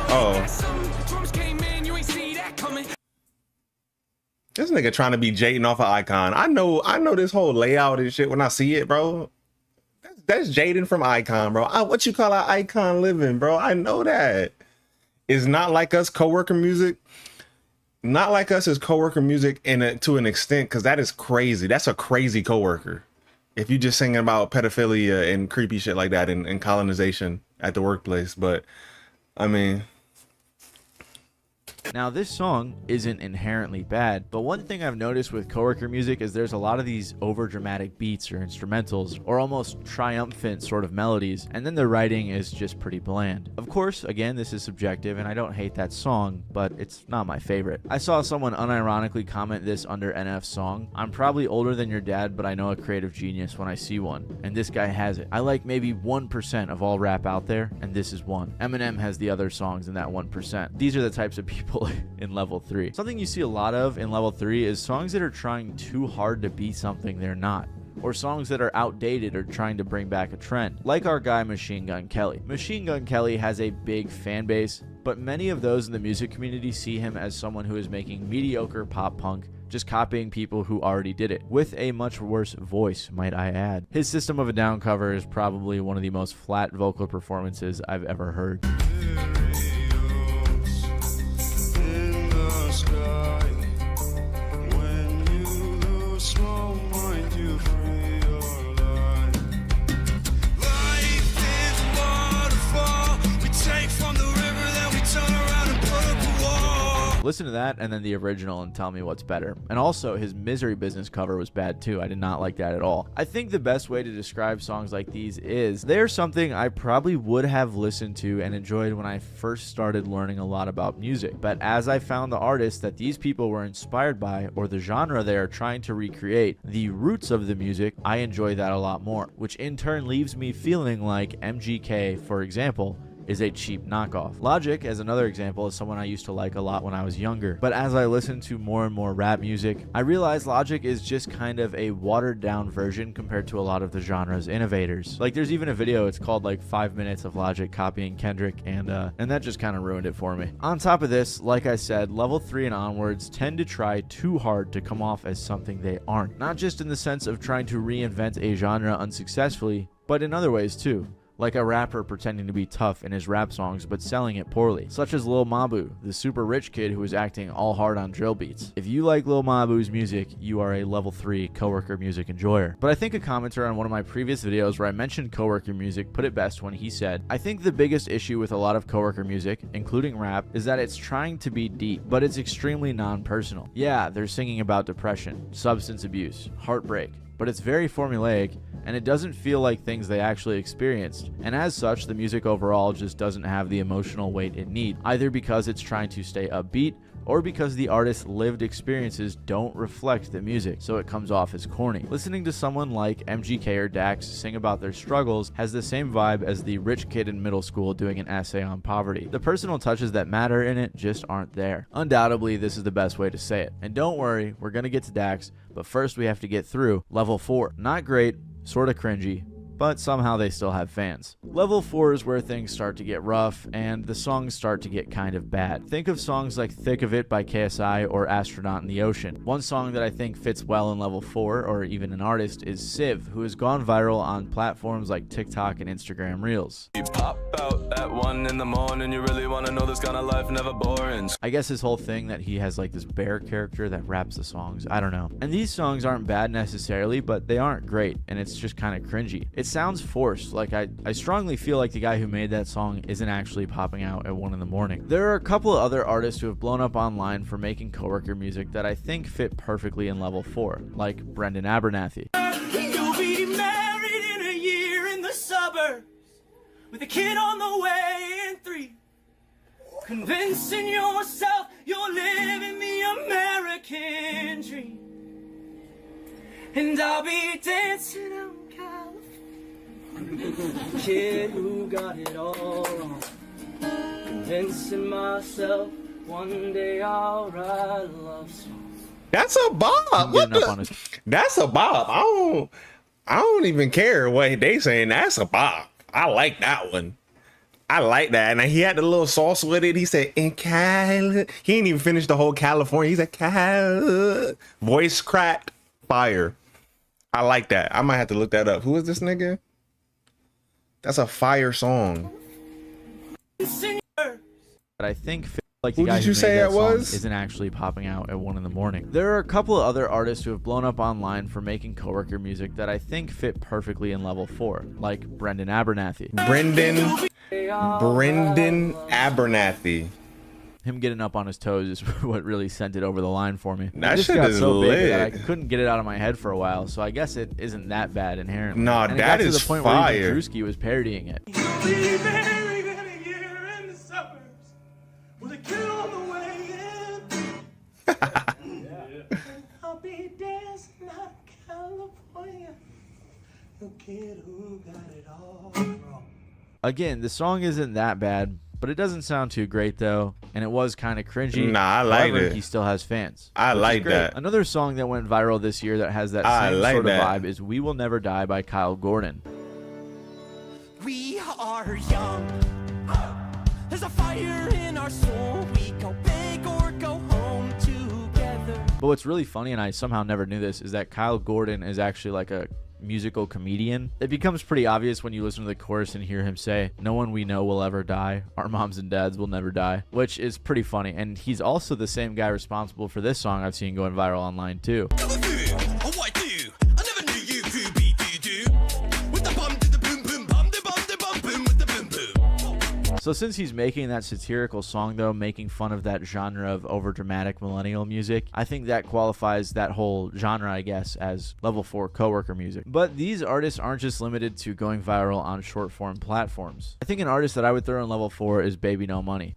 Oh. This nigga trying to be Jaden off of Icon. I know this whole layout and shit when I see it, bro. That's Jaden from Icon, bro. What you call our Icon living, bro? I know that. It's not like us coworker music. Not like us is coworker music to an extent, because that is crazy. That's a crazy coworker. If you just singing about pedophilia and creepy shit like that and colonization at the workplace. But I mean, now, this song isn't inherently bad, but one thing I've noticed with coworker music is there's a lot of these over-dramatic beats or instrumentals or almost triumphant sort of melodies, and then the writing is just pretty bland. Of course, again, this is subjective, and I don't hate that song, but it's not my favorite. I saw someone unironically comment this under NF's song: "I'm probably older than your dad, but I know a creative genius when I see one." And this guy has it. I like maybe 1% of all rap out there, and this is one. Eminem has the other songs in that 1%. These are the types of people in level 3. Something you see a lot of in level 3 is songs that are trying too hard to be something they're not, or songs that are outdated or trying to bring back a trend, like our guy Machine Gun Kelly. Machine Gun Kelly has a big fan base, but many of those in the music community see him as someone who is making mediocre pop punk, just copying people who already did it, with a much worse voice, might I add. His System of a Down cover is probably one of the most flat vocal performances I've ever heard. Listen to that and then the original and tell me what's better. And also, his Misery Business cover was bad too. I did not like that at all. I think the best way to describe songs like these is they're something I probably would have listened to and enjoyed when I first started learning a lot about music. But as I found the artists that these people were inspired by, or the genre they are trying to recreate, the roots of the music, I enjoy that a lot more, which in turn leaves me feeling like MGK, for example, is a cheap knockoff. Logic, as another example, is someone I used to like a lot when I was younger. But as I listen to more and more rap music, I realize Logic is just kind of a watered down version compared to a lot of the genre's innovators. Like, there's even a video, it's called like 5 minutes of Logic copying Kendrick, and that just kind of ruined it for me. On top of this, like I said, level 3 and onwards tend to try too hard to come off as something they aren't. Not just in the sense of trying to reinvent a genre unsuccessfully, but in other ways too. Like a rapper pretending to be tough in his rap songs but selling it poorly, such as Lil Mabu, the super rich kid who was acting all hard on drill beats. If you like Lil Mabu's music, you are a level 3 coworker music enjoyer. But I think a commenter on one of my previous videos where I mentioned coworker music put it best when he said, "I think the biggest issue with a lot of coworker music, including rap, is that it's trying to be deep, but it's extremely non-personal. Yeah, they're singing about depression, substance abuse, heartbreak, but it's very formulaic, and it doesn't feel like things they actually experienced. And as such, the music overall just doesn't have the emotional weight it needs, either because it's trying to stay upbeat, or because the artist's lived experiences don't reflect the music, so it comes off as corny. Listening to someone like MGK or Dax sing about their struggles has the same vibe as the rich kid in middle school doing an essay on poverty. The personal touches that matter in it just aren't there. Undoubtedly, this is the best way to say it. And don't worry, we're gonna get to Dax, but first we have to get through level 4. Not great, sorta cringy, but somehow they still have fans. Level 4 is where things start to get rough, and the songs start to get kind of bad. Think of songs like Thick of It by KSI or Astronaut in the Ocean. One song that I think fits well in level 4, or even an artist, is Civ, who has gone viral on platforms like TikTok and Instagram Reels. You pop out at 1 in the morning, you really wanna know this kind of life never boring. I guess his whole thing that he has like this bear character that raps the songs, I don't know. And these songs aren't bad necessarily, but they aren't great, and it's just kind of cringy. It sounds forced. Like I strongly feel like the guy who made that song isn't actually popping out at 1 in the morning. There are a couple of other artists who have blown up online for making coworker music that I think fit perfectly in level 4, like Brendan Abernathy. You'll be married in a year in the suburbs with a kid on the way in 3. Convincing yourself you're living the American dream. And I'll be dancing out California. Kid who got it all wrong. Convincing myself one day I'll write love songs. That's a bop. What the? That's a bop. I don't even care what they saying. That's a bop. I like that one. I like that. And he had the little sauce with it. He said, in Cali. He didn't even finish the whole California. He said, Cali. Voice cracked. Fire. I like that. I might have to look that up. Who is this nigga? That's a fire song. But I think like the Who guy did who you made say that it song was? isn't actually popping out at 1 in the morning. There are a couple of other artists who have blown up online for making coworker music that I think fit perfectly in level 4, like Brendan Abernathy. Brendan Abernathy. Him getting up on his toes is what really sent it over the line for me. That It just shit got is so big lit. that I couldn't get it out of my head for a while, so I guess it isn't that bad inherently. Nah, and it that got is to the point fire. where even Drewski was parodying it. You'll be married in a year in the suburbs with a kid on the way in. I'll be dancing out California. The kid who got it all wrong. Again, the song isn't that bad, but it doesn't sound too great though, and it was kind of cringy. Nah, I like However, it. He still has fans. I which is like great. that. Another song that went viral this year that has that I same like sort of that. vibe is "We Will Never Die" by Kyle Gordon. We are young. There's a fire in our soul. We go big or go home together. But what's really funny, and I somehow never knew this, is that Kyle Gordon is actually like a musical comedian. It becomes pretty obvious when you listen to the chorus and hear him say, "No one we know will ever die. Our moms and dads will never die," which is pretty funny. And he's also the same guy responsible for this song I've seen going viral online too. So since he's making that satirical song though, making fun of that genre of overdramatic millennial music, I think that qualifies that whole genre, I guess, as level 4 coworker music. But these artists aren't just limited to going viral on short form platforms. I think an artist that I would throw in level 4 is Baby No Money.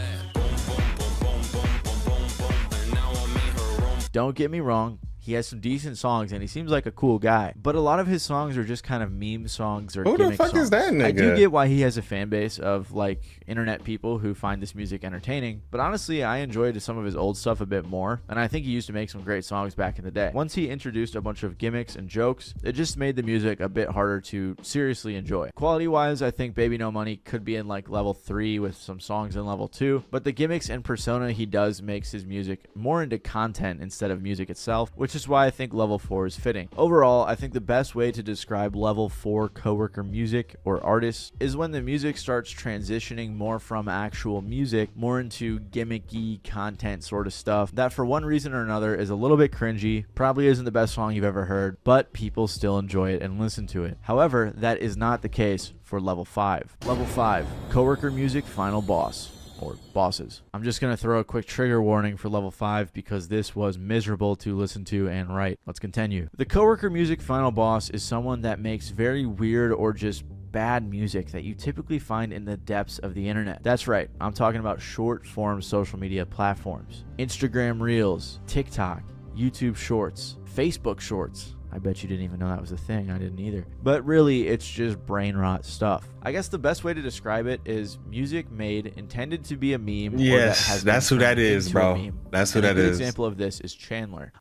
Don't get me wrong, he has some decent songs and he seems like a cool guy, but a lot of his songs are just kind of meme songs or Who the gimmick fuck songs. is that I do nigga? get why he has a fan base of like internet people who find this music entertaining, but honestly I enjoyed some of his old stuff a bit more, and I think he used to make some great songs back in the day. Once he introduced a bunch of gimmicks and jokes, it just made the music a bit harder to seriously enjoy. Quality wise, I think Baby No Money could be in like level 3 with some songs in level 2, but the gimmicks and persona he does makes his music more into content instead of music itself, which is why I think level 4 is fitting. Overall, I think the best way to describe level 4 coworker music or artists is when the music starts transitioning more from actual music more into gimmicky content sort of stuff that for one reason or another is a little bit cringy, probably isn't the best song you've ever heard, but people still enjoy it and listen to it. However, that is not the case for level 5. Level 5, coworker music final boss. Or bosses. I'm just going to throw a quick trigger warning for level 5 because this was miserable to listen to and write. Let's continue. The coworker music final boss is someone that makes very weird or just bad music that you typically find in the depths of the internet. That's right, I'm talking about short form social media platforms. Instagram Reels, TikTok, YouTube Shorts, Facebook Shorts. I bet you didn't even know that was a thing. I didn't either. But really, it's just brain rot stuff. I guess the best way to describe it is music made intended to be a meme. or that Yes, has that's been who that turned is, into a bro. meme. That's who And a that good is. example of this is Chandler.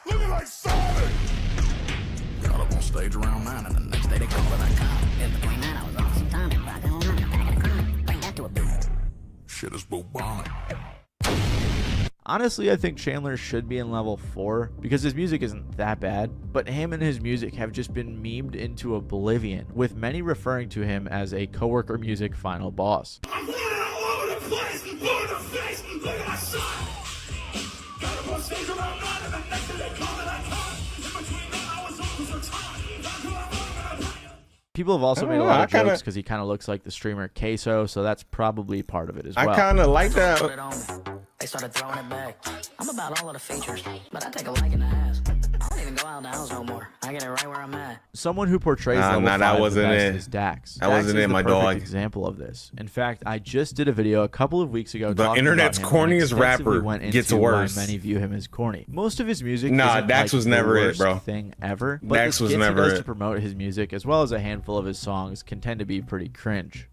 Looking like Sonic. stage around 9, and the next day they call it iconic. In between that, I was off some time and rocking all night. Back in the crime, bring that to a boom. Shit is bubonic. Honestly, I think Chandler should be in level 4 because his music isn't that bad, but him and his music have just been memed into oblivion, with many referring to him as a Coworker Music final boss. I'm running all over the place, blue in the face, look at my son. Got him on stage around 9, and the next day they call it iconic. In between that, I was off some time. People have also I made a don't lot know, of jokes because he kind of looks like the streamer Queso, so that's probably part of it as well. I kind of like that. They started throwing it back. I'm about all of the features, but I take a like in the ass. I don't even go out the house no more. I get it right where I'm at. Someone who portrays level 5 that the wasn't best it. is Dax. That Dax wasn't is it, the my perfect dog. example of this. In fact, I just did a video a couple of weeks ago. The talking internet's about him and corniest extensively rapper went gets into worse. Why many view him as corny. Most of his music, Nah, isn't Dax like was the never it, worst bro. thing ever. But Dax the was skits never he does it. to promote his music, as well as a handful of his songs, can tend to be pretty cringe.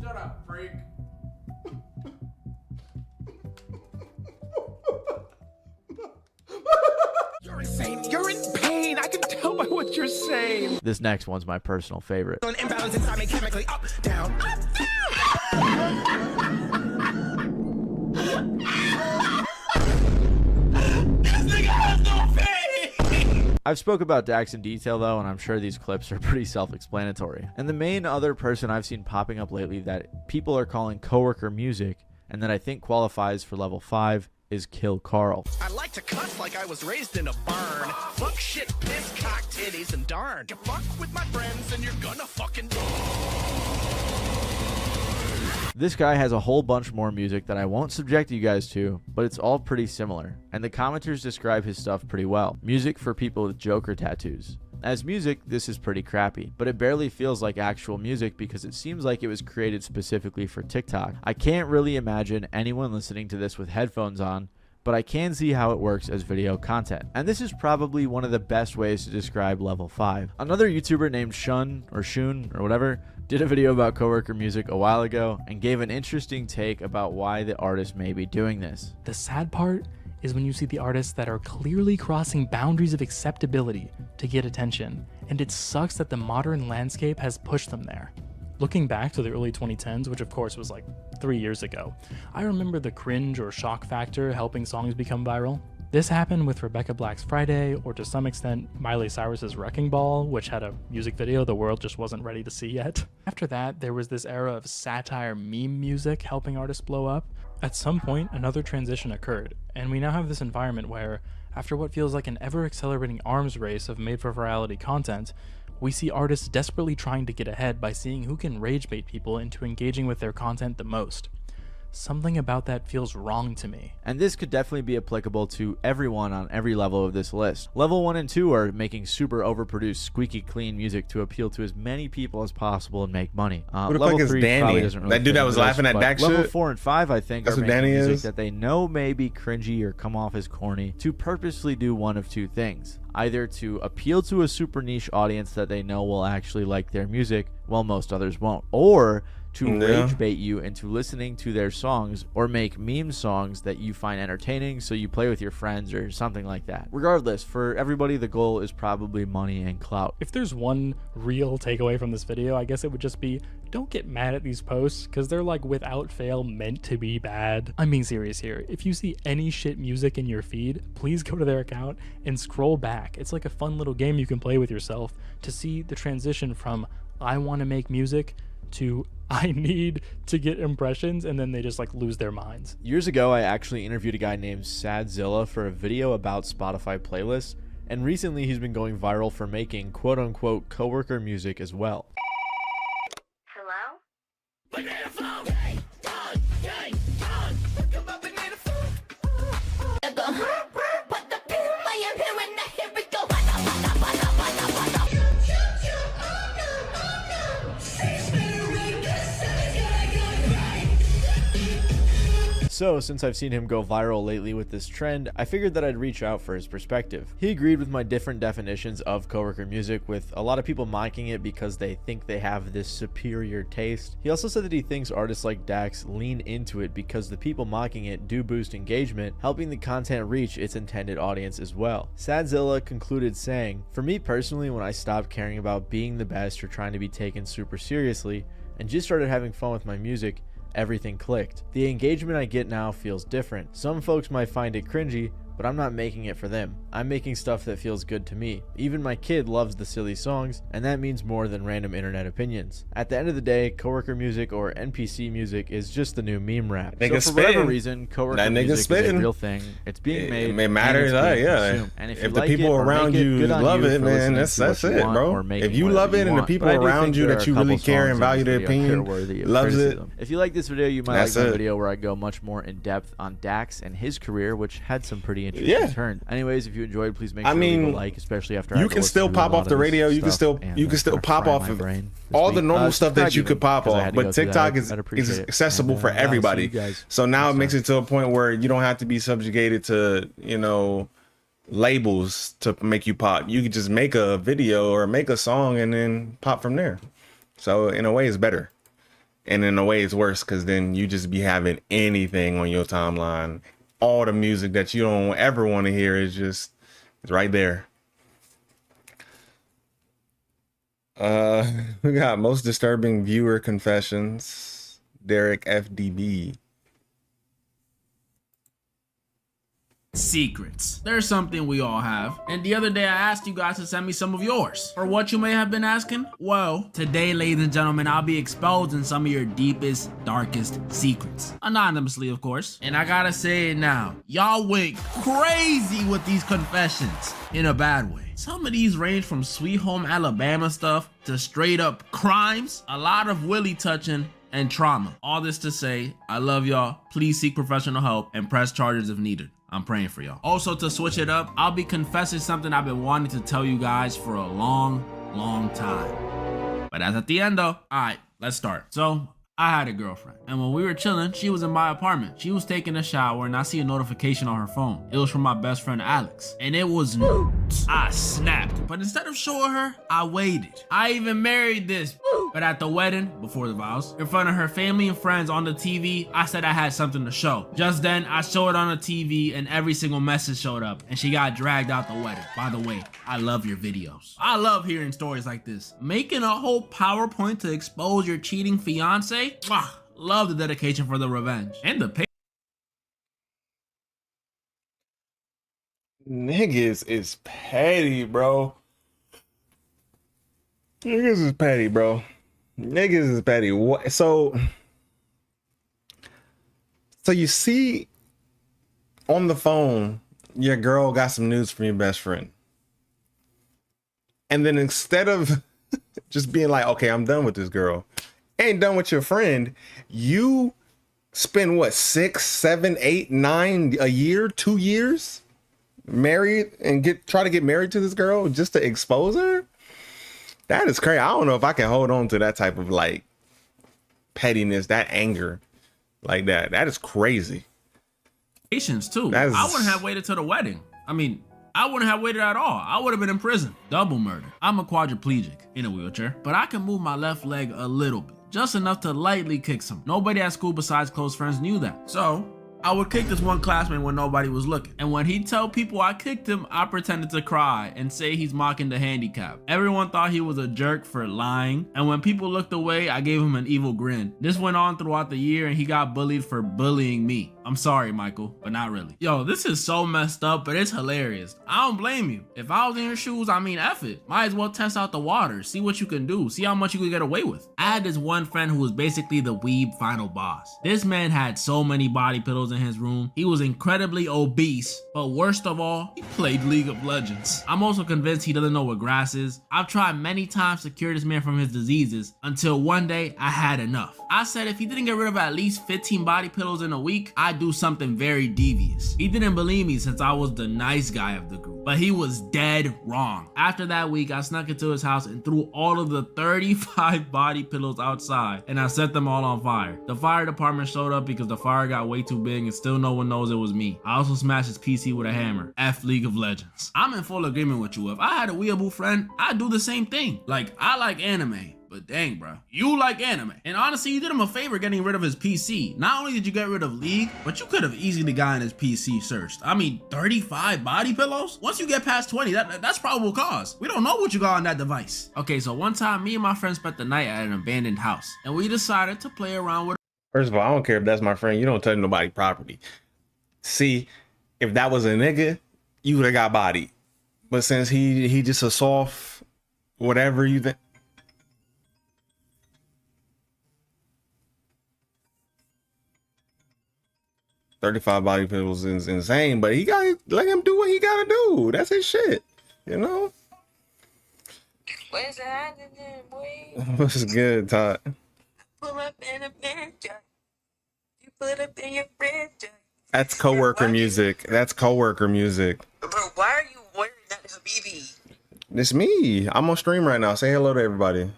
Shut up, freak. You're insane. You're in pain. I can tell by what you're saying. This next one's my personal favorite. An imbalance inside me chemically. Up, down, up, I've spoke about Dax in detail though, and I'm sure these clips are pretty self-explanatory. And the main other person I've seen popping up lately that people are calling Coworker Music, and that I think qualifies for level 5, is Kill Carl. I like to cuss like I was raised in a barn. Fuck shit, piss, cock, titties, and darn. You fuck with my friends and you're gonna fucking This guy has a whole bunch more music that I won't subject you guys to, but it's all pretty similar, and the commenters describe his stuff pretty well. Music for people with Joker tattoos. As music, this is pretty crappy, but it barely feels like actual music because it seems like it was created specifically for TikTok. I can't really imagine anyone listening to this with headphones on, but I can see how it works as video content. And this is probably one of the best ways to describe level 5. Another YouTuber named Shun or whatever did a video about Coworker Music a while ago and gave an interesting take about why the artist may be doing this. The sad part is when you see the artists that are clearly crossing boundaries of acceptability to get attention, and it sucks that the modern landscape has pushed them there. Looking back to the early 2010s, which of course was like 3 years ago, I remember the cringe or shock factor helping songs become viral. This happened with Rebecca Black's Friday, or to some extent Miley Cyrus's Wrecking Ball, which had a music video the world just wasn't ready to see yet. After that, there was this era of satire meme music helping artists blow up. At some point, another transition occurred, and we now have this environment where, after what feels like an ever-accelerating arms race of made-for-virality content, we see artists desperately trying to get ahead by seeing who can rage bait people into engaging with their content the most. Something about that feels wrong to me. And this could definitely be applicable to everyone on every level of this list. Level 1 and 2 are making super overproduced, squeaky clean music to appeal to as many people as possible and make money. Who the Level fuck is 3 Danny? probably doesn't really That dude fit that into was this, laughing at but Dak level shit? 4 and 5, I think, That's are what making Danny music is? that they know may be cringy or come off as corny to purposely do one of two things. Either to appeal to a super niche audience that they know will actually like their music, while most others won't. Or to rage bait you into listening to their songs or make meme songs that you find entertaining so you play with your friends or something like that. Regardless, for everybody the goal is probably money and clout. If there's one real takeaway from this video, I guess it would just be, don't get mad at these posts, because they're like without fail meant to be bad. I'm being serious here. If you see any shit music in your feed, please go to their account and scroll back. It's like a fun little game you can play with yourself to see the transition from I want to make music to I need to get impressions, and then they just like lose their minds. Years ago, I actually interviewed a guy named Sadzilla for a video about Spotify playlists, and recently he's been going viral for making quote-unquote coworker music as well. So since I've seen him go viral lately with this trend, I figured that I'd reach out for his perspective. He agreed with my different definitions of coworker music, with a lot of people mocking it because they think they have this superior taste. He also said that he thinks artists like Dax lean into it because the people mocking it do boost engagement, helping the content reach its intended audience as well. Sadzilla concluded saying, "For me personally, when I stopped caring about being the best or trying to be taken super seriously and just started having fun with my music, everything clicked. The engagement I get now feels different. Some folks might find it cringy, but I'm not making it for them. I'm making stuff that feels good to me. Even my kid loves the silly songs, and that means more than random internet opinions. At the end of the day, coworker music or NPC music is just the new meme rap. So for whatever reason, coworker music is a real thing. It's being made. It matters, yeah. And if the people around you love it, man, that's it, bro. If you love it and the people around you that you really care and value their opinion loves it. If you like this video, you might like my video where I go much more in depth on Dax and his career, which had some pretty interesting turns. Anyways, if you enjoyed, please make sure to leave a like, especially after you can still pop off the radio. You can still pop off of all the normal stuff that you could pop off. But TikTok is accessible for everybody. So now it makes it to a point where you don't have to be subjugated to, you know, labels to make you pop. You could just make a video or make a song and then pop from there. So in a way, it's better. And in a way, it's worse because then you just be having anything on your timeline. All the music that you don't ever want to hear is just it's right there. We got most disturbing viewer confessions. Derek FDB. Secrets. There's something we all have, and the other day I asked you guys to send me some of yours. For what you may have been asking? Well, today, ladies and gentlemen, I'll be exposing some of your deepest, darkest secrets. Anonymously, of course. And I gotta say it now, y'all went crazy with these confessions, in a bad way. Some of these range from Sweet Home Alabama stuff to straight up crimes, a lot of willy touching, and trauma. All this to say, I love y'all. Please seek professional help and press charges if needed. I'm praying for y'all. Also, to switch it up, I'll be confessing something I've been wanting to tell you guys for a long time. But that's at the end though. Alright, let's start. So, I had a girlfriend, and when we were chilling, she was in my apartment. She was taking a shower, and I see a notification on her phone. It was from my best friend Alex, and it was nudes. I snapped, but instead of showing her, I waited. I even married this, but at the wedding, before the vows, in front of her family and friends on the TV, I said I had something to show. Just then, I showed it on the TV, and every single message showed up, and she got dragged out the wedding. By the way, I love your videos. I love hearing stories like this. Making a whole PowerPoint to expose your cheating fiance? Love the dedication for the revenge and the pay. Niggas is petty, bro. Niggas is petty, bro. Niggas is petty. What? So you see on the phone, your girl got some news from your best friend. And then instead of just being like, okay, I'm done with this girl, ain't done with your friend, you spend what, 6, 7, 8, 9 a year, 2 years married and try to get married to this girl just to expose her? That is crazy. I don't know if I can hold on to that type of like pettiness, that anger like that. That is crazy. Patience too. I wouldn't have waited till the wedding. I mean, I wouldn't have waited at all. I would have been in prison. Double murder. I'm a quadriplegic in a wheelchair, but I can move my left leg a little bit. Just enough to lightly kick some. Nobody at school besides close friends knew that. So I would kick this one classmate when nobody was looking. And when he'd tell people I kicked him, I pretended to cry and say he's mocking the handicap. Everyone thought he was a jerk for lying. And when people looked away, I gave him an evil grin. This went on throughout the year and he got bullied for bullying me. I'm sorry, Michael, but not really. Yo, this is so messed up, but it's hilarious. I don't blame you. If I was in your shoes, I mean, F it. Might as well test out the water. See what you can do. See how much you can get away with. I had this one friend who was basically the weeb final boss. This man had so many body pillows in his room. He was incredibly obese, but worst of all, he played League of Legends. I'm also convinced he doesn't know what grass is. I've tried many times to cure this man from his diseases until one day I had enough. I said if he didn't get rid of at least 15 body pillows in a week, I'd I'd do something very devious. He didn't believe me since I was the nice guy of the group, but he was dead wrong. After that week, I snuck into his house and threw all of the 35 body pillows outside, and I set them all on fire. The fire department showed up because the fire got way too big and still no one knows it was me. I also smashed his PC with a hammer. F League of Legends. I'm in full agreement with you. If I had a weeaboo friend, I'd do the same thing. Like, I like anime. But dang, bro, you like anime. And honestly, you did him a favor getting rid of his PC. Not only did you get rid of League, but you could have easily gotten his PC searched. I mean, 35 body pillows? Once you get past 20, that's probable cause. We don't know what you got on that device. Okay, so one time, me and my friend spent the night at an abandoned house, and we decided to play around with. First of all, I don't care if that's my friend. You don't touch nobody's property. See, if that was a nigga, you would have got bodied. But since he just a soft, whatever you think. 35 body pillows is insane, but he got let him do what he gotta do. That's his shit, you know. What's happening, boy? What's good, Todd? Pull up in a bed, you put up in your bed. That's coworker music. That's coworker music. Bro, why are you wearing that Habibi? It's me. I'm on stream right now. Say hello to everybody.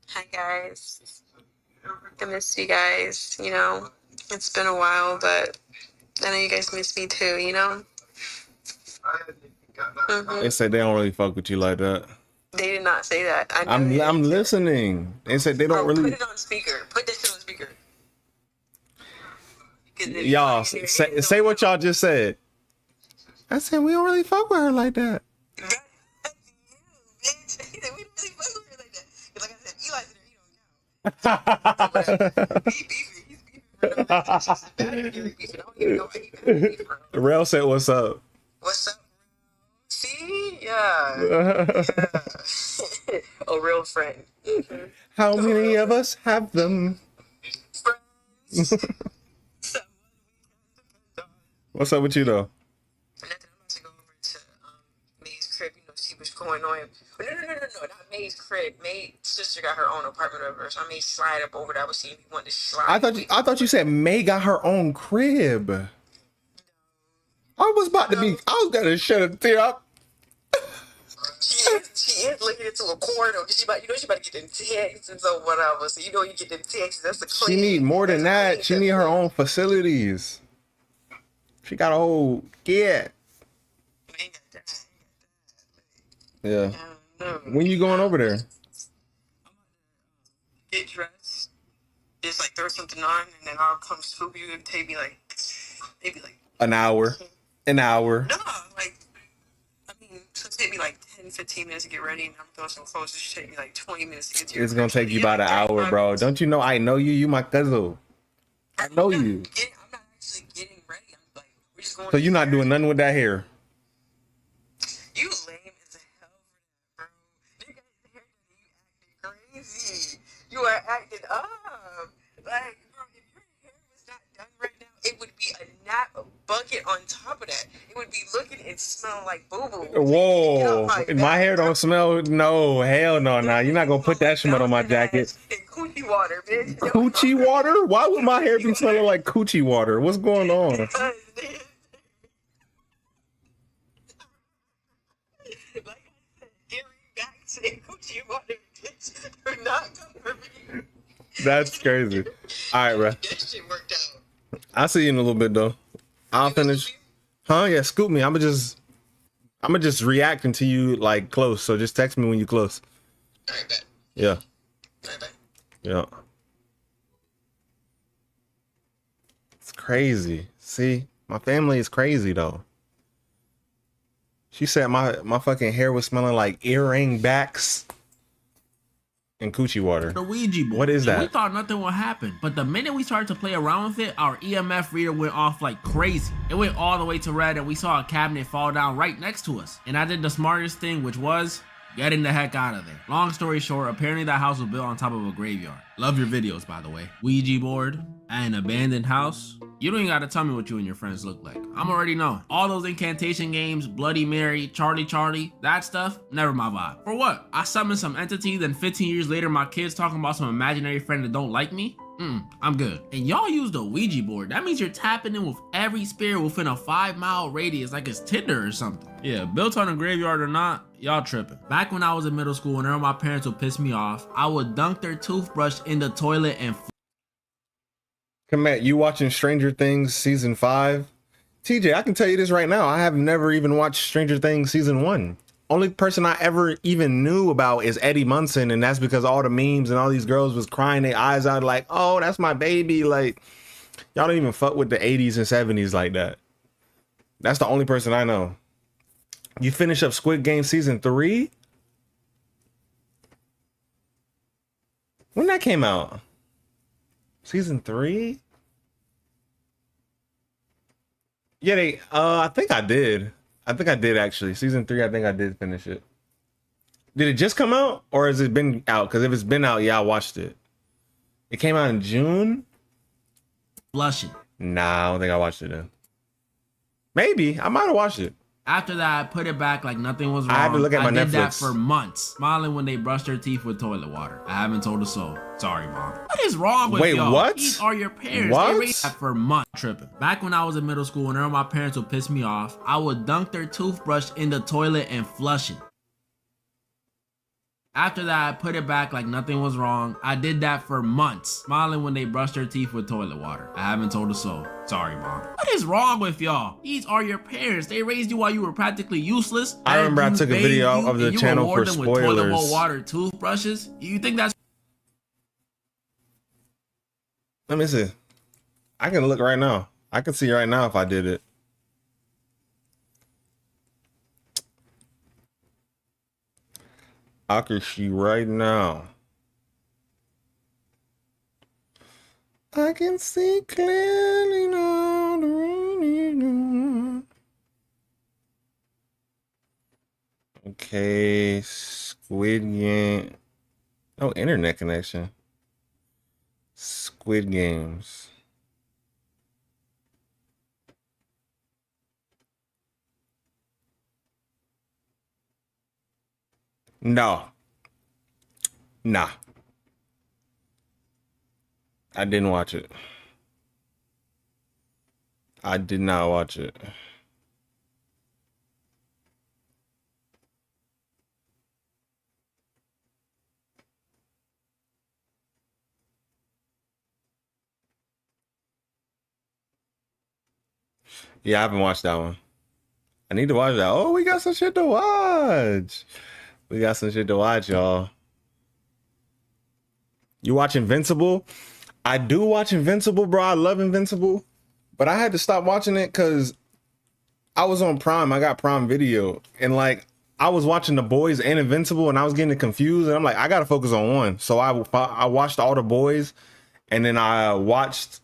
Hi guys. I miss you guys, you know. It's been a while, but I know you guys miss me too, you know? They said they don't really fuck with you like that. They did not say that. I'm listening. They said they don't really. Put it on speaker. Put that shit on speaker. Y'all say what y'all just said. I said we don't really fuck with her like that. Rail said, "What's up?" What's up? See, yeah. A real friend. How many of us have them? What's up with you though? May's crib, you know, see what's going on. No, not May's crib. May's sister got her own apartment over there, so I may slide up over there. I was seeing if you wanted to slide. I thought you said May got her own crib. I was gonna shut it there up. She is looking into a corner. She about to get them texts and so whatever. So you know you get them texts. That's the She need more than that. She need her own facilities. She got a whole kid. Yeah. When you going over there? Get dressed. Just like throw something on, and then I'll come scoop you. And take me like maybe like An hour. No, like I mean, so take me like 10-15 minutes to get ready, and I'm throwing some clothes. It should take me like 20 minutes to get to your It's gonna take you about an hour, bro. Don't you know I know you? You my cousin. I know you. I'm not actually getting ready. I'm like, we're just going. So you're not doing nothing with that hair. You lame as hell, bro. You got your hair done, you acting crazy. You are acting up. Like, bro, if your hair was not done right now, it would be a nap bucket on top of that. It would be looking and smelling like boo-boo. Whoa. My hair don't smell. No, hell no. Nah. You're not gonna put that shit on my jacket. Coochie water, bitch. Coochie water? Why would my hair be smelling like coochie water? What's going on? Like I said, Gary back saying coochie water, bitch. Do not come for me. That's crazy. All right, bro. That shit worked out. I'll see you in a little bit though. I'll finish. Huh? Yeah, scoop me. I'm just reacting to you like close. So just text me when you close. All right, bet. Yeah. All right, bet. Yeah. It's crazy. See, my family is crazy though. She said my fucking hair was smelling like earring backs and coochie water. The Ouija board. What is that? We thought nothing would happen, but the minute we started to play around with it, our EMF reader went off like crazy. It went all the way to red, and we saw a cabinet fall down right next to us. And I did the smartest thing, which was getting the heck out of there. Long story short, apparently that house was built on top of a graveyard. Love your videos, by the way. Ouija board, an abandoned house. You don't even gotta tell me what you and your friends look like. I'm already knowing. All those incantation games, Bloody Mary, Charlie, that stuff, never my vibe. For what? I summoned some entity, then 15 years later my kids talking about some imaginary friend that don't like me? I'm good. And y'all use the Ouija board. That means you're tapping in with every spirit within a 5-mile radius, like it's Tinder or something. Yeah, built on a graveyard or not, y'all tripping. Back when I was in middle school, whenever my parents would piss me off, I would dunk their toothbrush in the toilet and Come at you watching Stranger Things season 5? TJ, I can tell you this right now. I have never even watched Stranger Things season 1. Only person I ever even knew about is Eddie Munson, and that's because all the memes and all these girls was crying their eyes out like, oh, that's my baby. Like, y'all don't even fuck with the 80s and 70s like that. That's the only person I know. You finish up Squid Game season 3? When that came out? Season 3? Yeah, I think I did. I think I did actually. Season 3, I think I did finish it. Did it just come out or has it been out? Because if it's been out, yeah, I watched it. It came out in June? flushing. Nah, I don't think I watched it then. Maybe. I might have watched it. After that, I put it back like nothing was wrong. I had to look at my I did Netflix. that for months, smiling when they brushed their teeth with toilet water. I haven't told a soul. Sorry, Mom. What is wrong with Wait, y'all? what? These are your parents. What? They raised that for months. Tripping. Back when I was in middle school, whenever my parents would piss me off, I would dunk their toothbrush in the toilet and flush it. After that, I put it back like nothing was wrong. I did that for months, smiling when they brushed their teeth with toilet water. I haven't told a soul. Sorry, Mom. What is wrong with y'all? These are your parents. They raised you while you were practically useless. I remember I took a video of the channel for With toilet bowl spoilers. water toothbrushes. You think that's Let me see. I can look right now. I can see right now if I did it. I can see right now. I can see clearly now. Okay, Squid Game. No internet connection. Squid Games. No. Nah. I didn't watch it. I did not watch it. Yeah, I haven't watched that one. I need to watch that. Oh, we got some shit to watch. We got some shit to watch, y'all. You watch Invincible? I do watch Invincible, bro. I love Invincible. But I had to stop watching it because I was on Prime. I got Prime Video. And like, I was watching The Boys and Invincible and I was getting confused. And I'm like, I got to focus on one. So I watched all The Boys. And then I watched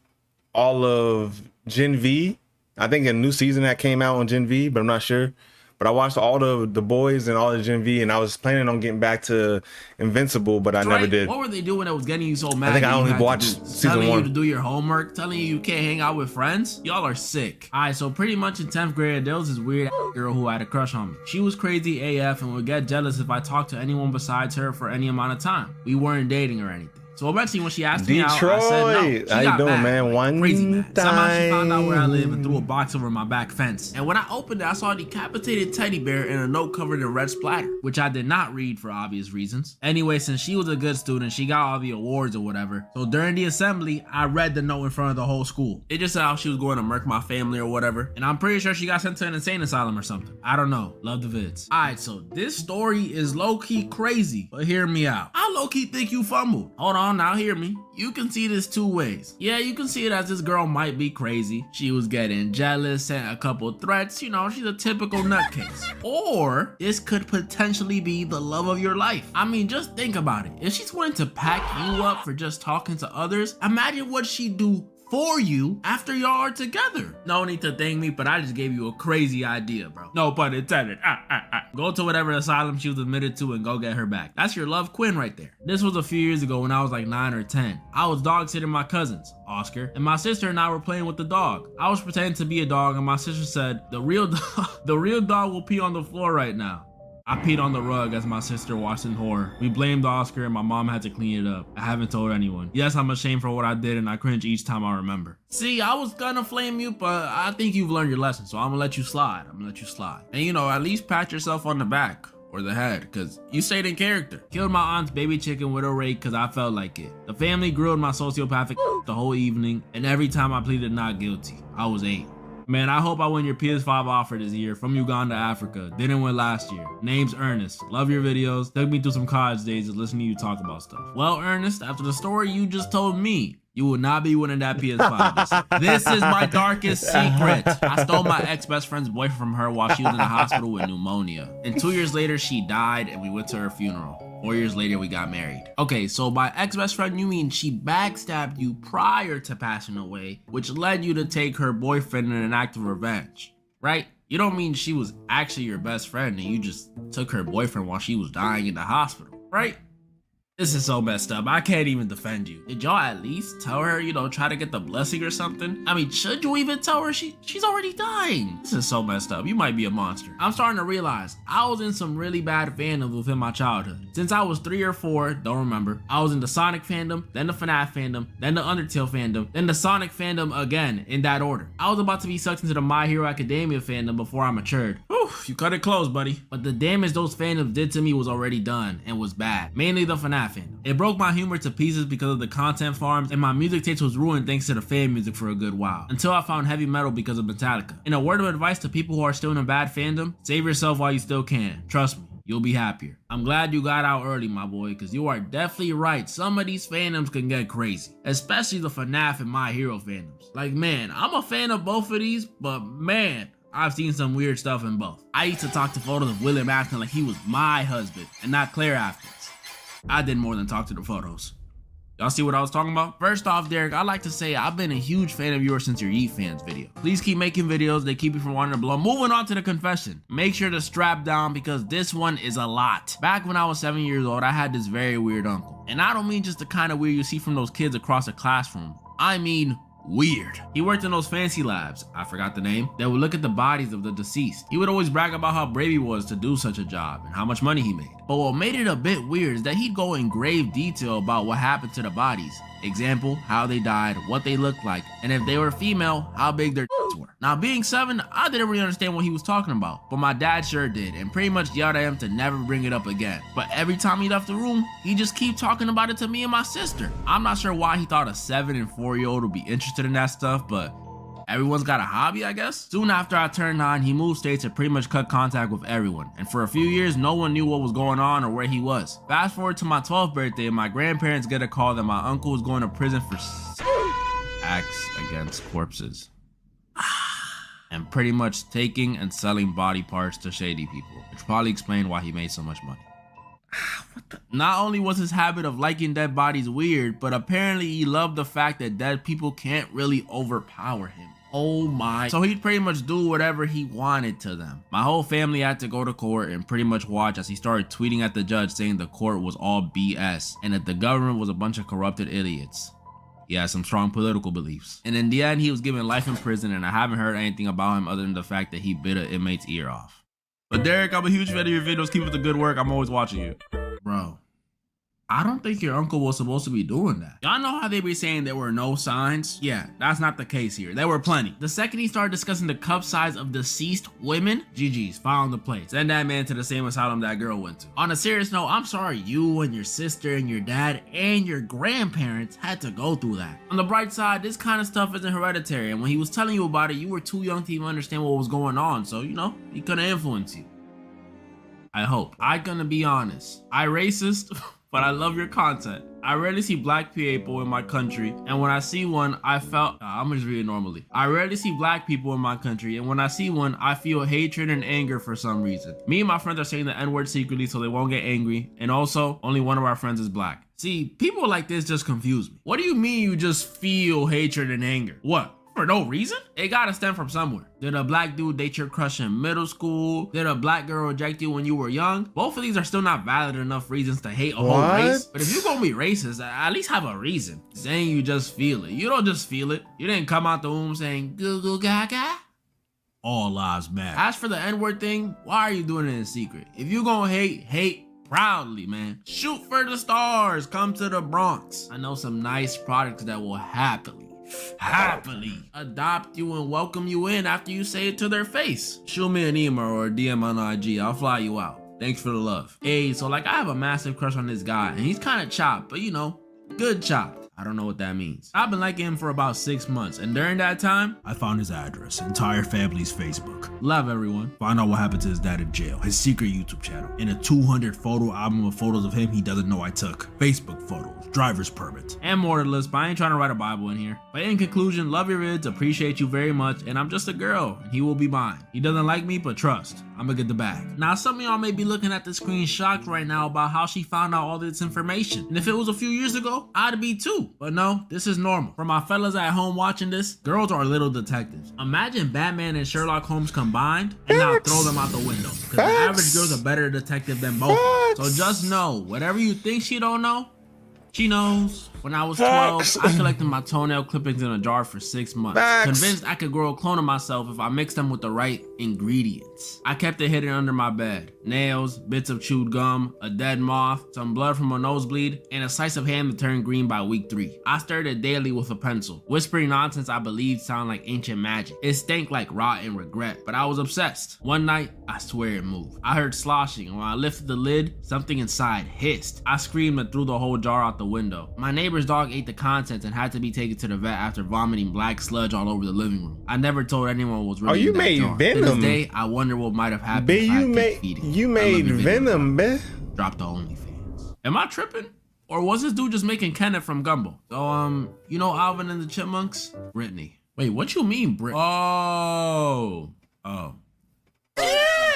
all of Gen V. I think a new season that came out on Gen V, but I'm not sure. But I watched all the Boys and all the Gen V, and I was planning on getting back to Invincible, but I never did. What were they doing that was getting you so mad? I think that I you only had to watched do? season Telling 1. you to do your homework, telling you can't hang out with friends. Y'all are sick. All right, so pretty much in 10th grade, there was this weird girl who had a crush on me. She was crazy AF and would get jealous if I talked to anyone besides her for any amount of time. We weren't dating or anything. So eventually when she asked me out, I said no. She How you got doing, mad, man? One crazy mad. Somehow she found out where I time. live and threw a box over my back fence. And when I opened it, I saw a decapitated teddy bear and a note covered in red splatter, which I did not read for obvious reasons. Anyway, since she was a good student, she got all the awards or whatever. So during the assembly, I read the note in front of the whole school. It just said how she was going to murk my family or whatever. And I'm pretty sure she got sent to an insane asylum or something. I don't know. Love the vids. Alright, so this story is low-key crazy, but hear me out. I low-key think you fumbled. Hold on, now hear me. You can see this two ways. Yeah, you can see it as this girl might be crazy. She was getting jealous, sent a couple threats, you know, she's a typical nutcase. Or this could potentially be the love of your life. I mean, just think about it. If she's willing to pack you up for just talking to others, imagine what she'd do for you after y'all are together. No need to thank me, but I just gave you a crazy idea, bro. No pun intended. Go to whatever asylum she was admitted to and go get her back. That's your love Quinn right there. This was a few years ago when I was like 9 or 10. I was dog sitting my cousins, Oscar, and my sister and I were playing with the dog. I was pretending to be a dog and my sister said, the real dog will pee on the floor right now. I peed on the rug as my sister watched in horror. We blamed Oscar and my mom had to clean it up. I haven't told anyone. Yes, I'm ashamed for what I did and I cringe each time I remember. See, I was gonna flame you, but I think you've learned your lesson, so I'm gonna let you slide. And you know, at least pat yourself on the back or the head, cause you stayed in character. Killed my aunt's baby chicken with a rake cause I felt like it. The family grilled my sociopathic the whole evening, and every time I pleaded not guilty. I was 8. Man, I hope I win your PS5 offer this year from Uganda, Africa. Didn't win last year. Name's Ernest. Love your videos. Took me through some college days just listening to you talk about stuff. Well, Ernest, after the story you just told me, you will not be winning that PS5. This is my darkest secret. I stole my ex-best friend's boyfriend from her while she was in the hospital with pneumonia. And 2 years later, she died and we went to her funeral. 4 years later, we got married. Okay, so by ex-best friend, you mean she backstabbed you prior to passing away, which led you to take her boyfriend in an act of revenge, right? You don't mean she was actually your best friend and you just took her boyfriend while she was dying in the hospital, right? This is so messed up. I can't even defend you. Did y'all at least tell her, you know, try to get the blessing or something? I mean, should you even tell her she's already dying? This is so messed up. You might be a monster. I'm starting to realize I was in some really bad fandoms within my childhood. Since I was 3 or 4, don't remember, I was in the Sonic fandom, then the FNAF fandom, then the Undertale fandom, then the Sonic fandom again, in that order. I was about to be sucked into the My Hero Academia fandom before I matured. Whew, you cut it close, buddy. But the damage those fandoms did to me was already done and was bad. Mainly the FNAF fandom. It broke my humor to pieces because of the content farms, and my music taste was ruined thanks to the fan music for a good while, until I found heavy metal because of Metallica. And a word of advice to people who are still in a bad fandom, save yourself while you still can. Trust me, you'll be happier. I'm glad you got out early, my boy, because you are definitely right. Some of these fandoms can get crazy, especially the FNAF and My Hero fandoms. Like, man, I'm a fan of both of these, but man, I've seen some weird stuff in both. I used to talk to photos of William Afton like he was my husband and not Claire Afton's. I did more than talk to the photos. Y'all see what I was talking about? First off, Derek, I'd like to say I've been a huge fan of yours since your Yeet Fans video. Please keep making videos, they keep you from wanting to blow. Moving on to the confession. Make sure to strap down because this one is a lot. Back when I was 7 years old, I had this very weird uncle. And I don't mean just the kind of weird you see from those kids across a classroom. I mean weird. He worked in those fancy labs, I forgot the name, that would look at the bodies of the deceased. He would always brag about how brave he was to do such a job and how much money he made. But what made it a bit weird is that he'd go in grave detail about what happened to the bodies. Example, how they died, what they looked like, and if they were female, how big their were. Now being 7, I didn't really understand what he was talking about, but my dad sure did and pretty much yelled at him to never bring it up again. But every time he left the room, he just keep talking about it to me and my sister. I'm not sure why he thought a 7 and 4-year-old would be interested in that stuff, but everyone's got a hobby, I guess? Soon after I turned 9, he moved states and pretty much cut contact with everyone. And for a few years, no one knew what was going on or where he was. Fast forward to my 12th birthday, my grandparents get a call that my uncle was going to prison for acts against corpses. And pretty much taking and selling body parts to shady people, which probably explained why he made so much money. Not only was his habit of liking dead bodies weird, but apparently he loved the fact that dead people can't really overpower him. Oh my. So he'd pretty much do whatever he wanted to them. My whole family had to go to court and pretty much watch as he started tweeting at the judge saying the court was all BS and that the government was a bunch of corrupted idiots. He had some strong political beliefs. And in the end, he was given life in prison, and I haven't heard anything about him other than the fact that he bit an inmate's ear off. But Derek, I'm a huge fan of your videos. Keep up the good work. I'm always watching you. Bro, I don't think your uncle was supposed to be doing that. Y'all know how they be saying there were no signs? Yeah, that's not the case here. There were plenty. The second he started discussing the cup size of deceased women, GG's, found the place. Send that man to the same asylum that girl went to. On a serious note, I'm sorry you and your sister and your dad and your grandparents had to go through that. On the bright side, this kind of stuff isn't hereditary, and when he was telling you about it, you were too young to even understand what was going on, so, you know, he couldn't influence you. I hope. I'm gonna be honest. I racist, but I love your content. I rarely see black people in my country, and when I see one, I'm just reading normally. I rarely see black people in my country, and when I see one, I feel hatred and anger for some reason. Me and my friends are saying the N-word secretly so they won't get angry, and also, only one of our friends is black. See, people like this just confuse me. What do you mean you just feel hatred and anger? What? For no reason? It gotta stem from somewhere. Did a black dude date your crush in middle school? Did a black girl reject you when you were young? Both of these are still not valid enough reasons to hate a whole race. But if you're gonna be racist, at least have a reason. Saying you just feel it. You don't just feel it. You didn't come out the womb saying goo goo gaga. All lives matter. As for the N-word thing, why are you doing it in secret? If you gonna hate, hate proudly, man. Shoot for the stars. Come to the Bronx. I know some nice products that will happily adopt you and welcome you in after you say it to their face. Shoot me an email or a DM on IG. I'll fly you out. Thanks for the love. Hey, so like I have a massive crush on this guy and he's kind of chopped, but you know, good chopped. I don't know what that means. I've been liking him for about 6 months, and during that time, I found his address, entire family's Facebook. Love everyone. Find out what happened to his dad in jail, his secret YouTube channel, and a 200 photo album of photos of him he doesn't know I took. Facebook photos, driver's permit, and more to the list, but I ain't trying to write a Bible in here. But in conclusion, love your vids, appreciate you very much, and I'm just a girl, and he will be mine. He doesn't like me, but trust, I'm gonna get the bag. Now, some of y'all may be looking at the screen shocked right now about how she found out all this information. And if it was a few years ago, I'd be too. But no, this is normal. For my fellas at home watching this, girls are little detectives. Imagine Batman and Sherlock Holmes combined, and now throw them out the window. Because the average girl's a better detective than both. So just know, whatever you think she don't know, she knows. When I was 12, I collected my toenail clippings in a jar for 6 months. Convinced I could grow a clone of myself if I mixed them with the right ingredients. I kept it hidden under my bed. Nails, bits of chewed gum, a dead moth, some blood from a nosebleed, and a slice of ham that turned green by week 3. I stirred it daily with a pencil, whispering nonsense I believed sounded like ancient magic. It stank like rot and regret, but I was obsessed. One night, I swear it moved. I heard sloshing, and when I lifted the lid, something inside hissed. I screamed and threw the whole jar out the window. My neighbor's dog ate the contents and had to be taken to the vet after vomiting black sludge all over the living room. I never told anyone what was really in that jar. Venom. To this day, I wonder what might have happened if I kept feeding. You made Venom, man. Drop the OnlyFans. Am I tripping? Or was this dude just making Kenneth from Gumbo? So, you know Alvin and the Chipmunks? Brittany. Wait, what you mean, Brit? Oh.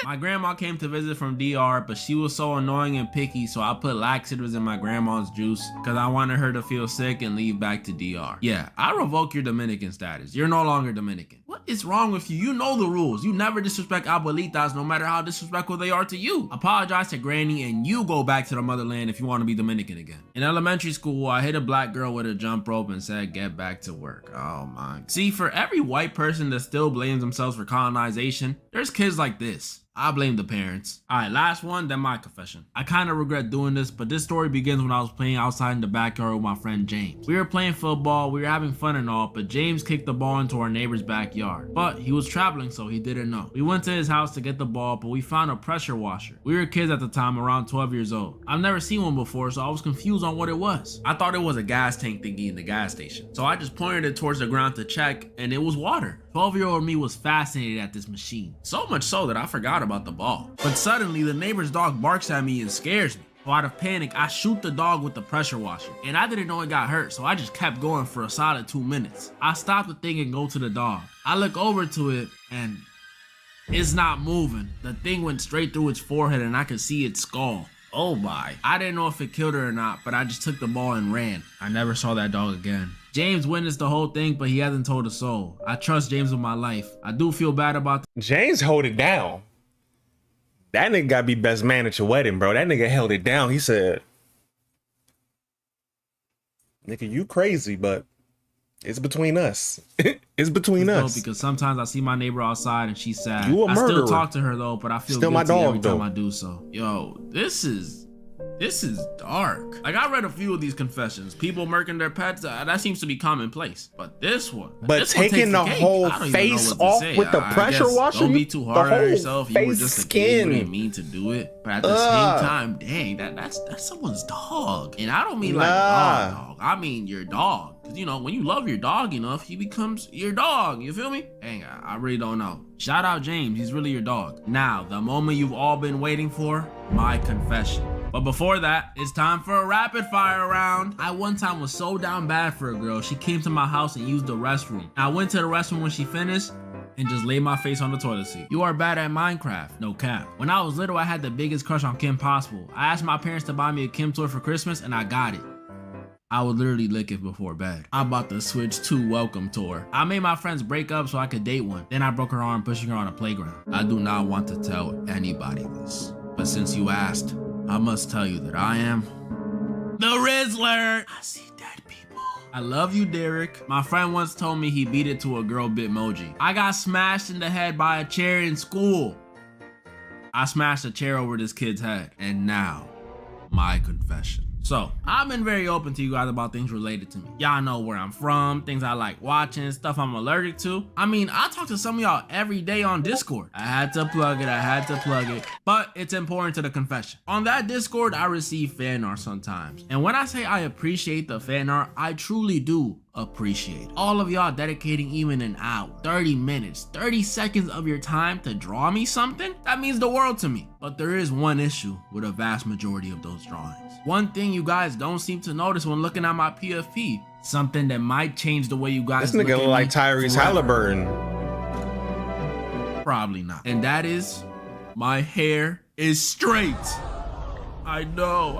My grandma came to visit from DR, but she was so annoying and picky, so I put laxatives in my grandma's juice because I wanted her to feel sick and leave back to DR. Yeah, I revoke your Dominican status. You're no longer Dominican. What is wrong with you? You know the rules. You never disrespect abuelitas no matter how disrespectful they are to you. Apologize to Granny and you go back to the motherland if you want to be Dominican again. In elementary school, I hit a black girl with a jump rope and said, get back to work. Oh my. See, for every white person that still blames themselves for colonization, there's kids like this. I blame the parents. Alright, last one, then my confession. I kind of regret doing this, but this story begins when I was playing outside in the backyard with my friend James. We were playing football, we were having fun and all, but James kicked the ball into our neighbor's backyard. But he was traveling, so he didn't know. We went to his house to get the ball, but we found a pressure washer. We were kids at the time, around 12 years old. I've never seen one before, so I was confused on what it was. I thought it was a gas tank thingy in the gas station. So I just pointed it towards the ground to check, and it was water. 12-year-old me was fascinated at this machine. So much so that I forgot about the ball. But suddenly, the neighbor's dog barks at me and scares me. So out of panic, I shoot the dog with the pressure washer. And I didn't know it got hurt, so I just kept going for a solid 2 minutes. I stopped the thing and go to the dog. I look over to it, and it's not moving. The thing went straight through its forehead, and I could see its skull. Oh my. I didn't know if it killed her or not, but I just took the ball and ran. I never saw that dog again. James witnessed the whole thing, but he hasn't told a soul. I trust James with my life. I do feel bad about James hold it down. That nigga gotta be best man at your wedding, bro. That nigga held it down. He said, nigga, you crazy, but it's between us. It's between us. Because sometimes I see my neighbor outside and she's sad. You a murderer. I still talk to her though, but I feel still my dog, every time I do so. Yo, this is dark. Like, I read a few of these confessions. People murking their pets, that seems to be commonplace. But this one, taking the whole face off with the pressure washer, don't be too hard on yourself. You were just a kid, you didn't mean to do it. But at the same time, dang, that's someone's dog. And I don't mean like dog. I mean your dog. Cause you know, when you love your dog enough, he becomes your dog. You feel me? Dang, I really don't know. Shout out James, he's really your dog. Now, the moment you've all been waiting for, my confession. But before that, it's time for a rapid fire round. I one time was so down bad for a girl, she came to my house and used the restroom. I went to the restroom when she finished and just laid my face on the toilet seat. You are bad at Minecraft, no cap. When I was little, I had the biggest crush on Kim possible. I asked my parents to buy me a Kim toy for Christmas and I got it. I would literally lick it before bed. I bought the Switch 2 welcome tour. I made my friends break up so I could date one. Then I broke her arm pushing her on a playground. I do not want to tell anybody this, but since you asked, I must tell you that I am the Rizzler. I see dead people. I love you, Derek. My friend once told me he beat it to a girl Bitmoji. I got smashed in the head by a chair in school. I smashed a chair over this kid's head. And now, my confession. So, I've been very open to you guys about things related to me. Y'all know where I'm from, things I like watching, stuff I'm allergic to. I mean, I talk to some of y'all every day on Discord. I had to plug it, but it's important to the confession. On that Discord, I receive fan art sometimes. And when I say I appreciate the fan art, I truly do appreciate all of y'all dedicating even an hour, 30 minutes, 30 seconds of your time to draw me something. That means the world to me. But there is one issue with a vast majority of those drawings. One thing you guys don't seem to notice when looking at my PFP, something that might change the way you guys This nigga look like Tyrese Halliburton. Probably not. And that is, my hair is straight. I know.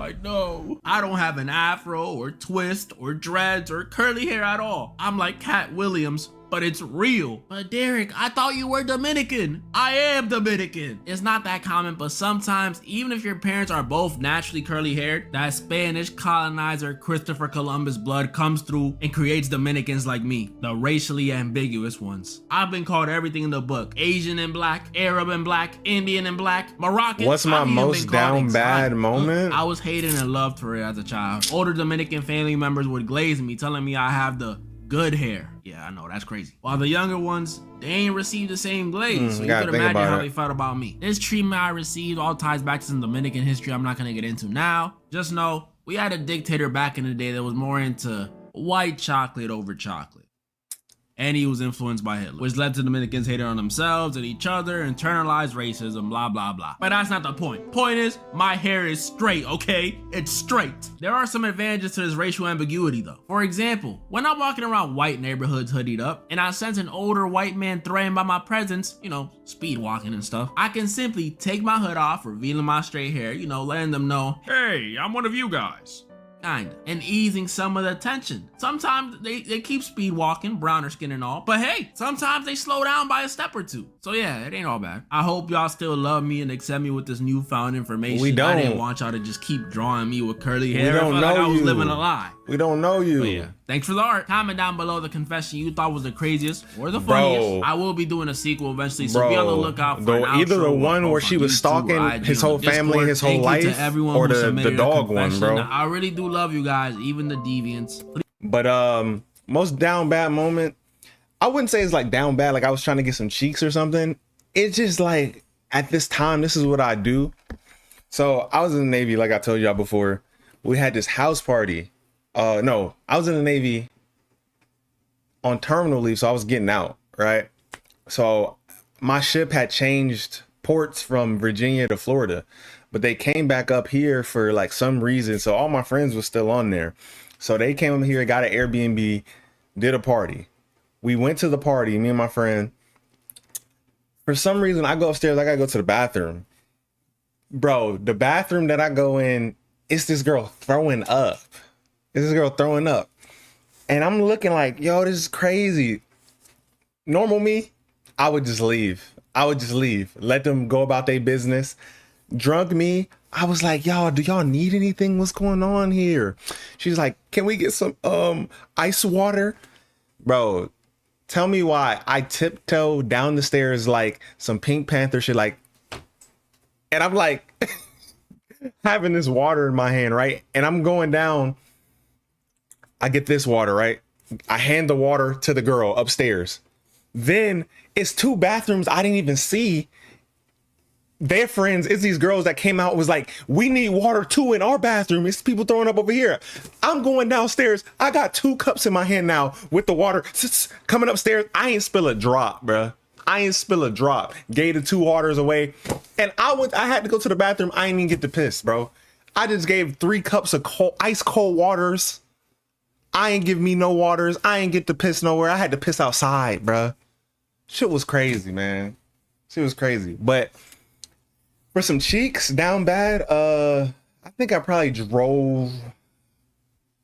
I don't have an afro or twist or dreads or curly hair at all. I'm like Cat Williams, but it's real. But Derek, I thought you were Dominican. I am Dominican. It's not that common, but sometimes, even if your parents are both naturally curly haired, that Spanish colonizer Christopher Columbus blood comes through and creates Dominicans like me, the racially ambiguous ones. I've been called everything in the book: Asian and black, Arab and black, Indian and black, Moroccan. What's my most down bad moment? I was hated and loved for it as a child. Older Dominican family members would glaze me, telling me I have the good hair. Yeah, I know, that's crazy. While the younger ones, they ain't received the same glaze, so you could imagine how they felt about me. This treatment I received all ties back to some Dominican history I'm not gonna get into now. Just know, we had a dictator back in the day that was more into white chocolate over chocolate. And he was influenced by Hitler, which led to Dominicans hating on themselves and each other, internalized racism, blah, blah, blah. But that's not the point. Point is, my hair is straight, okay? It's straight. There are some advantages to this racial ambiguity though. For example, when I'm walking around white neighborhoods hoodied up, and I sense an older white man threatened by my presence, you know, speed walking and stuff, I can simply take my hood off, revealing my straight hair, you know, letting them know, hey, I'm one of you guys. Kinda, and easing some of the tension. Sometimes they keep speed walking, browner skin and all, but hey, sometimes they slow down by a step or two. So yeah, it ain't all bad. I hope y'all still love me and accept me with this newfound information. We don't. I didn't want y'all to just keep drawing me with curly hair. We don't know like I was you. living a lie. We don't know you. But yeah, thanks for the art. Comment down below the confession you thought was the craziest or the funniest. I will be doing a sequel eventually, so be on the lookout for either the one where she was stalking his whole family, his whole life, or the dog one, bro. I really do love you guys, even the deviants. But most down bad moment, I wouldn't say it's like down bad, like I was trying to get some cheeks or something. It's just like at this time, this is what I do. So I was in the Navy, like I told y'all before. We had this house party. No, I was in the Navy on terminal leave, so I was getting out, right? So my ship had changed ports from Virginia to Florida, but they came back up here for like some reason. So all my friends were still on there. So they came up here, got an Airbnb, did a party. We went to the party, me and my friend. For some reason, I go upstairs, I gotta go to the bathroom. Bro, the bathroom that I go in, it's this girl throwing up. And I'm looking like, yo, this is crazy. Normal me, I would just leave. Let them go about their business. Drunk me, I was like, y'all, do y'all need anything? What's going on here? She's like, can we get some ice water? Bro, tell me why I tiptoe down the stairs like some Pink Panther shit, like, and I'm like having this water in my hand, right? And I'm going down. I get this water, right? I hand the water to the girl upstairs. Then it's two bathrooms I didn't even see. Their friends, it's these girls that came out, was like, we need water too in our bathroom. It's people throwing up over here. I'm going downstairs. I got 2 cups in my hand now with the water coming upstairs. I ain't spill a drop, bruh. Gave the 2 waters away. And I had to go to the bathroom. I ain't even get to piss, bro. I just gave 3 cups of ice cold waters. I ain't give me no waters. I ain't get to piss nowhere. I had to piss outside, bruh. Shit was crazy, man. Shit was crazy. But for some cheeks, down bad, I think I probably drove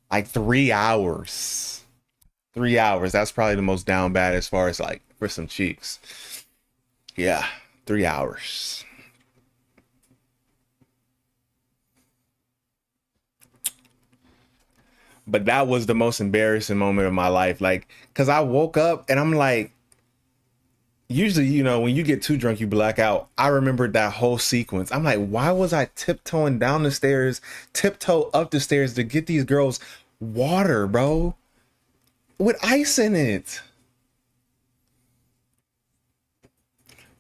like 3 hours. 3 hours. That's probably the most down bad as far as like for some cheeks. Yeah, 3 hours. But that was the most embarrassing moment of my life. Like, cause I woke up and I'm like, usually, you know, when you get too drunk, you black out. I remembered that whole sequence. I'm like, why was I tiptoeing down the stairs, tiptoe up the stairs to get these girls water, bro, with ice in it?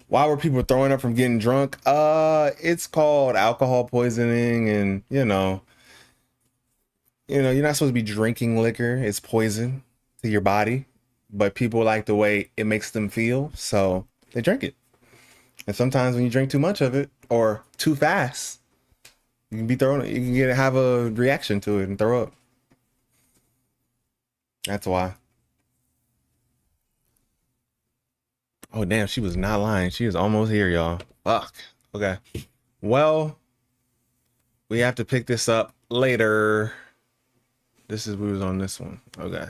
Why were people throwing up from getting drunk? It's called alcohol poisoning, and you know, you're not supposed to be drinking liquor. It's poison to your body, but people like the way it makes them feel, so they drink it. And sometimes when you drink too much of it or too fast, you can have a reaction to it and throw up. That's why. Oh, damn, she was not lying. She was almost here, y'all. Fuck. Okay. Well, we have to pick this up later. We was on this one. Okay.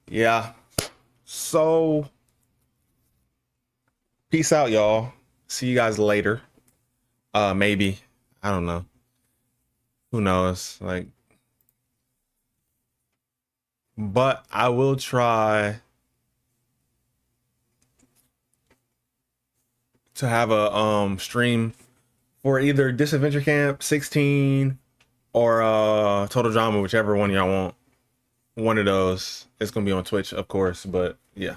Yeah. So, peace out, y'all. See you guys later. Maybe. I don't know. Who knows? Like, but I will try to have a stream for either Disadventure Camp 16 or Total Drama, whichever one y'all want. One of those. It's gonna be on Twitch, of course, but yeah.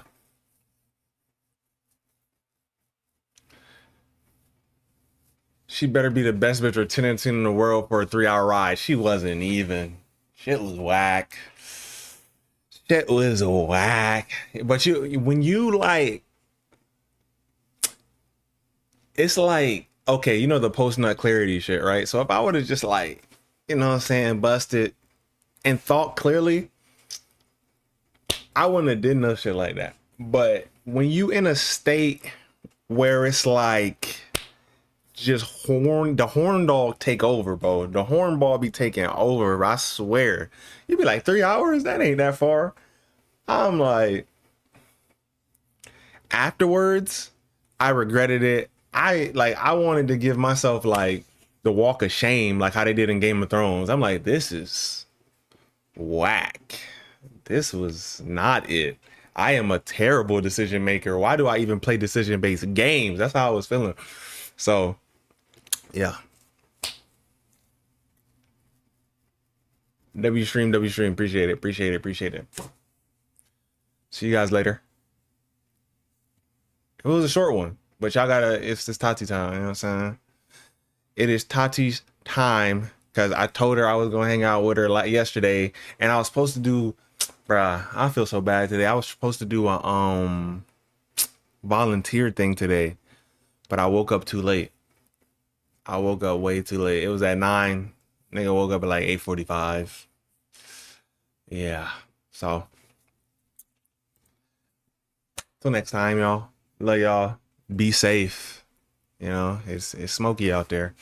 She better be the best bitch or 10 and 10 in the world for a 3-hour ride. She wasn't even. Shit was whack. Shit was whack. But when you like, it's like, okay, you know the post-nut clarity shit, right? So if I would have just like, you know what I'm saying, busted and thought clearly, I wouldn't have did no shit like that. But when you in a state where it's like just the horn dog take over, bro. The hornball be taking over, I swear. You be like, 3 hours? That ain't that far. I'm like, afterwards, I regretted it. I wanted to give myself like the walk of shame, like how they did in Game of Thrones. I'm like, this is whack. This was not it. I am a terrible decision maker. Why do I even play decision-based games? That's how I was feeling. So, yeah. W stream. Appreciate it. See you guys later. It was a short one, but y'all it's this Tati time, you know what I'm saying? It is Tati's time, because I told her I was gonna hang out with her like yesterday, and I was supposed to do, bruh, I feel so bad today. I was supposed to do a volunteer thing today, but I woke up too late. I woke up way too late. It was at 9. Nigga woke up at like 8:45. Yeah. So till next time, y'all. Love y'all. Be safe. You know, it's smoky out there.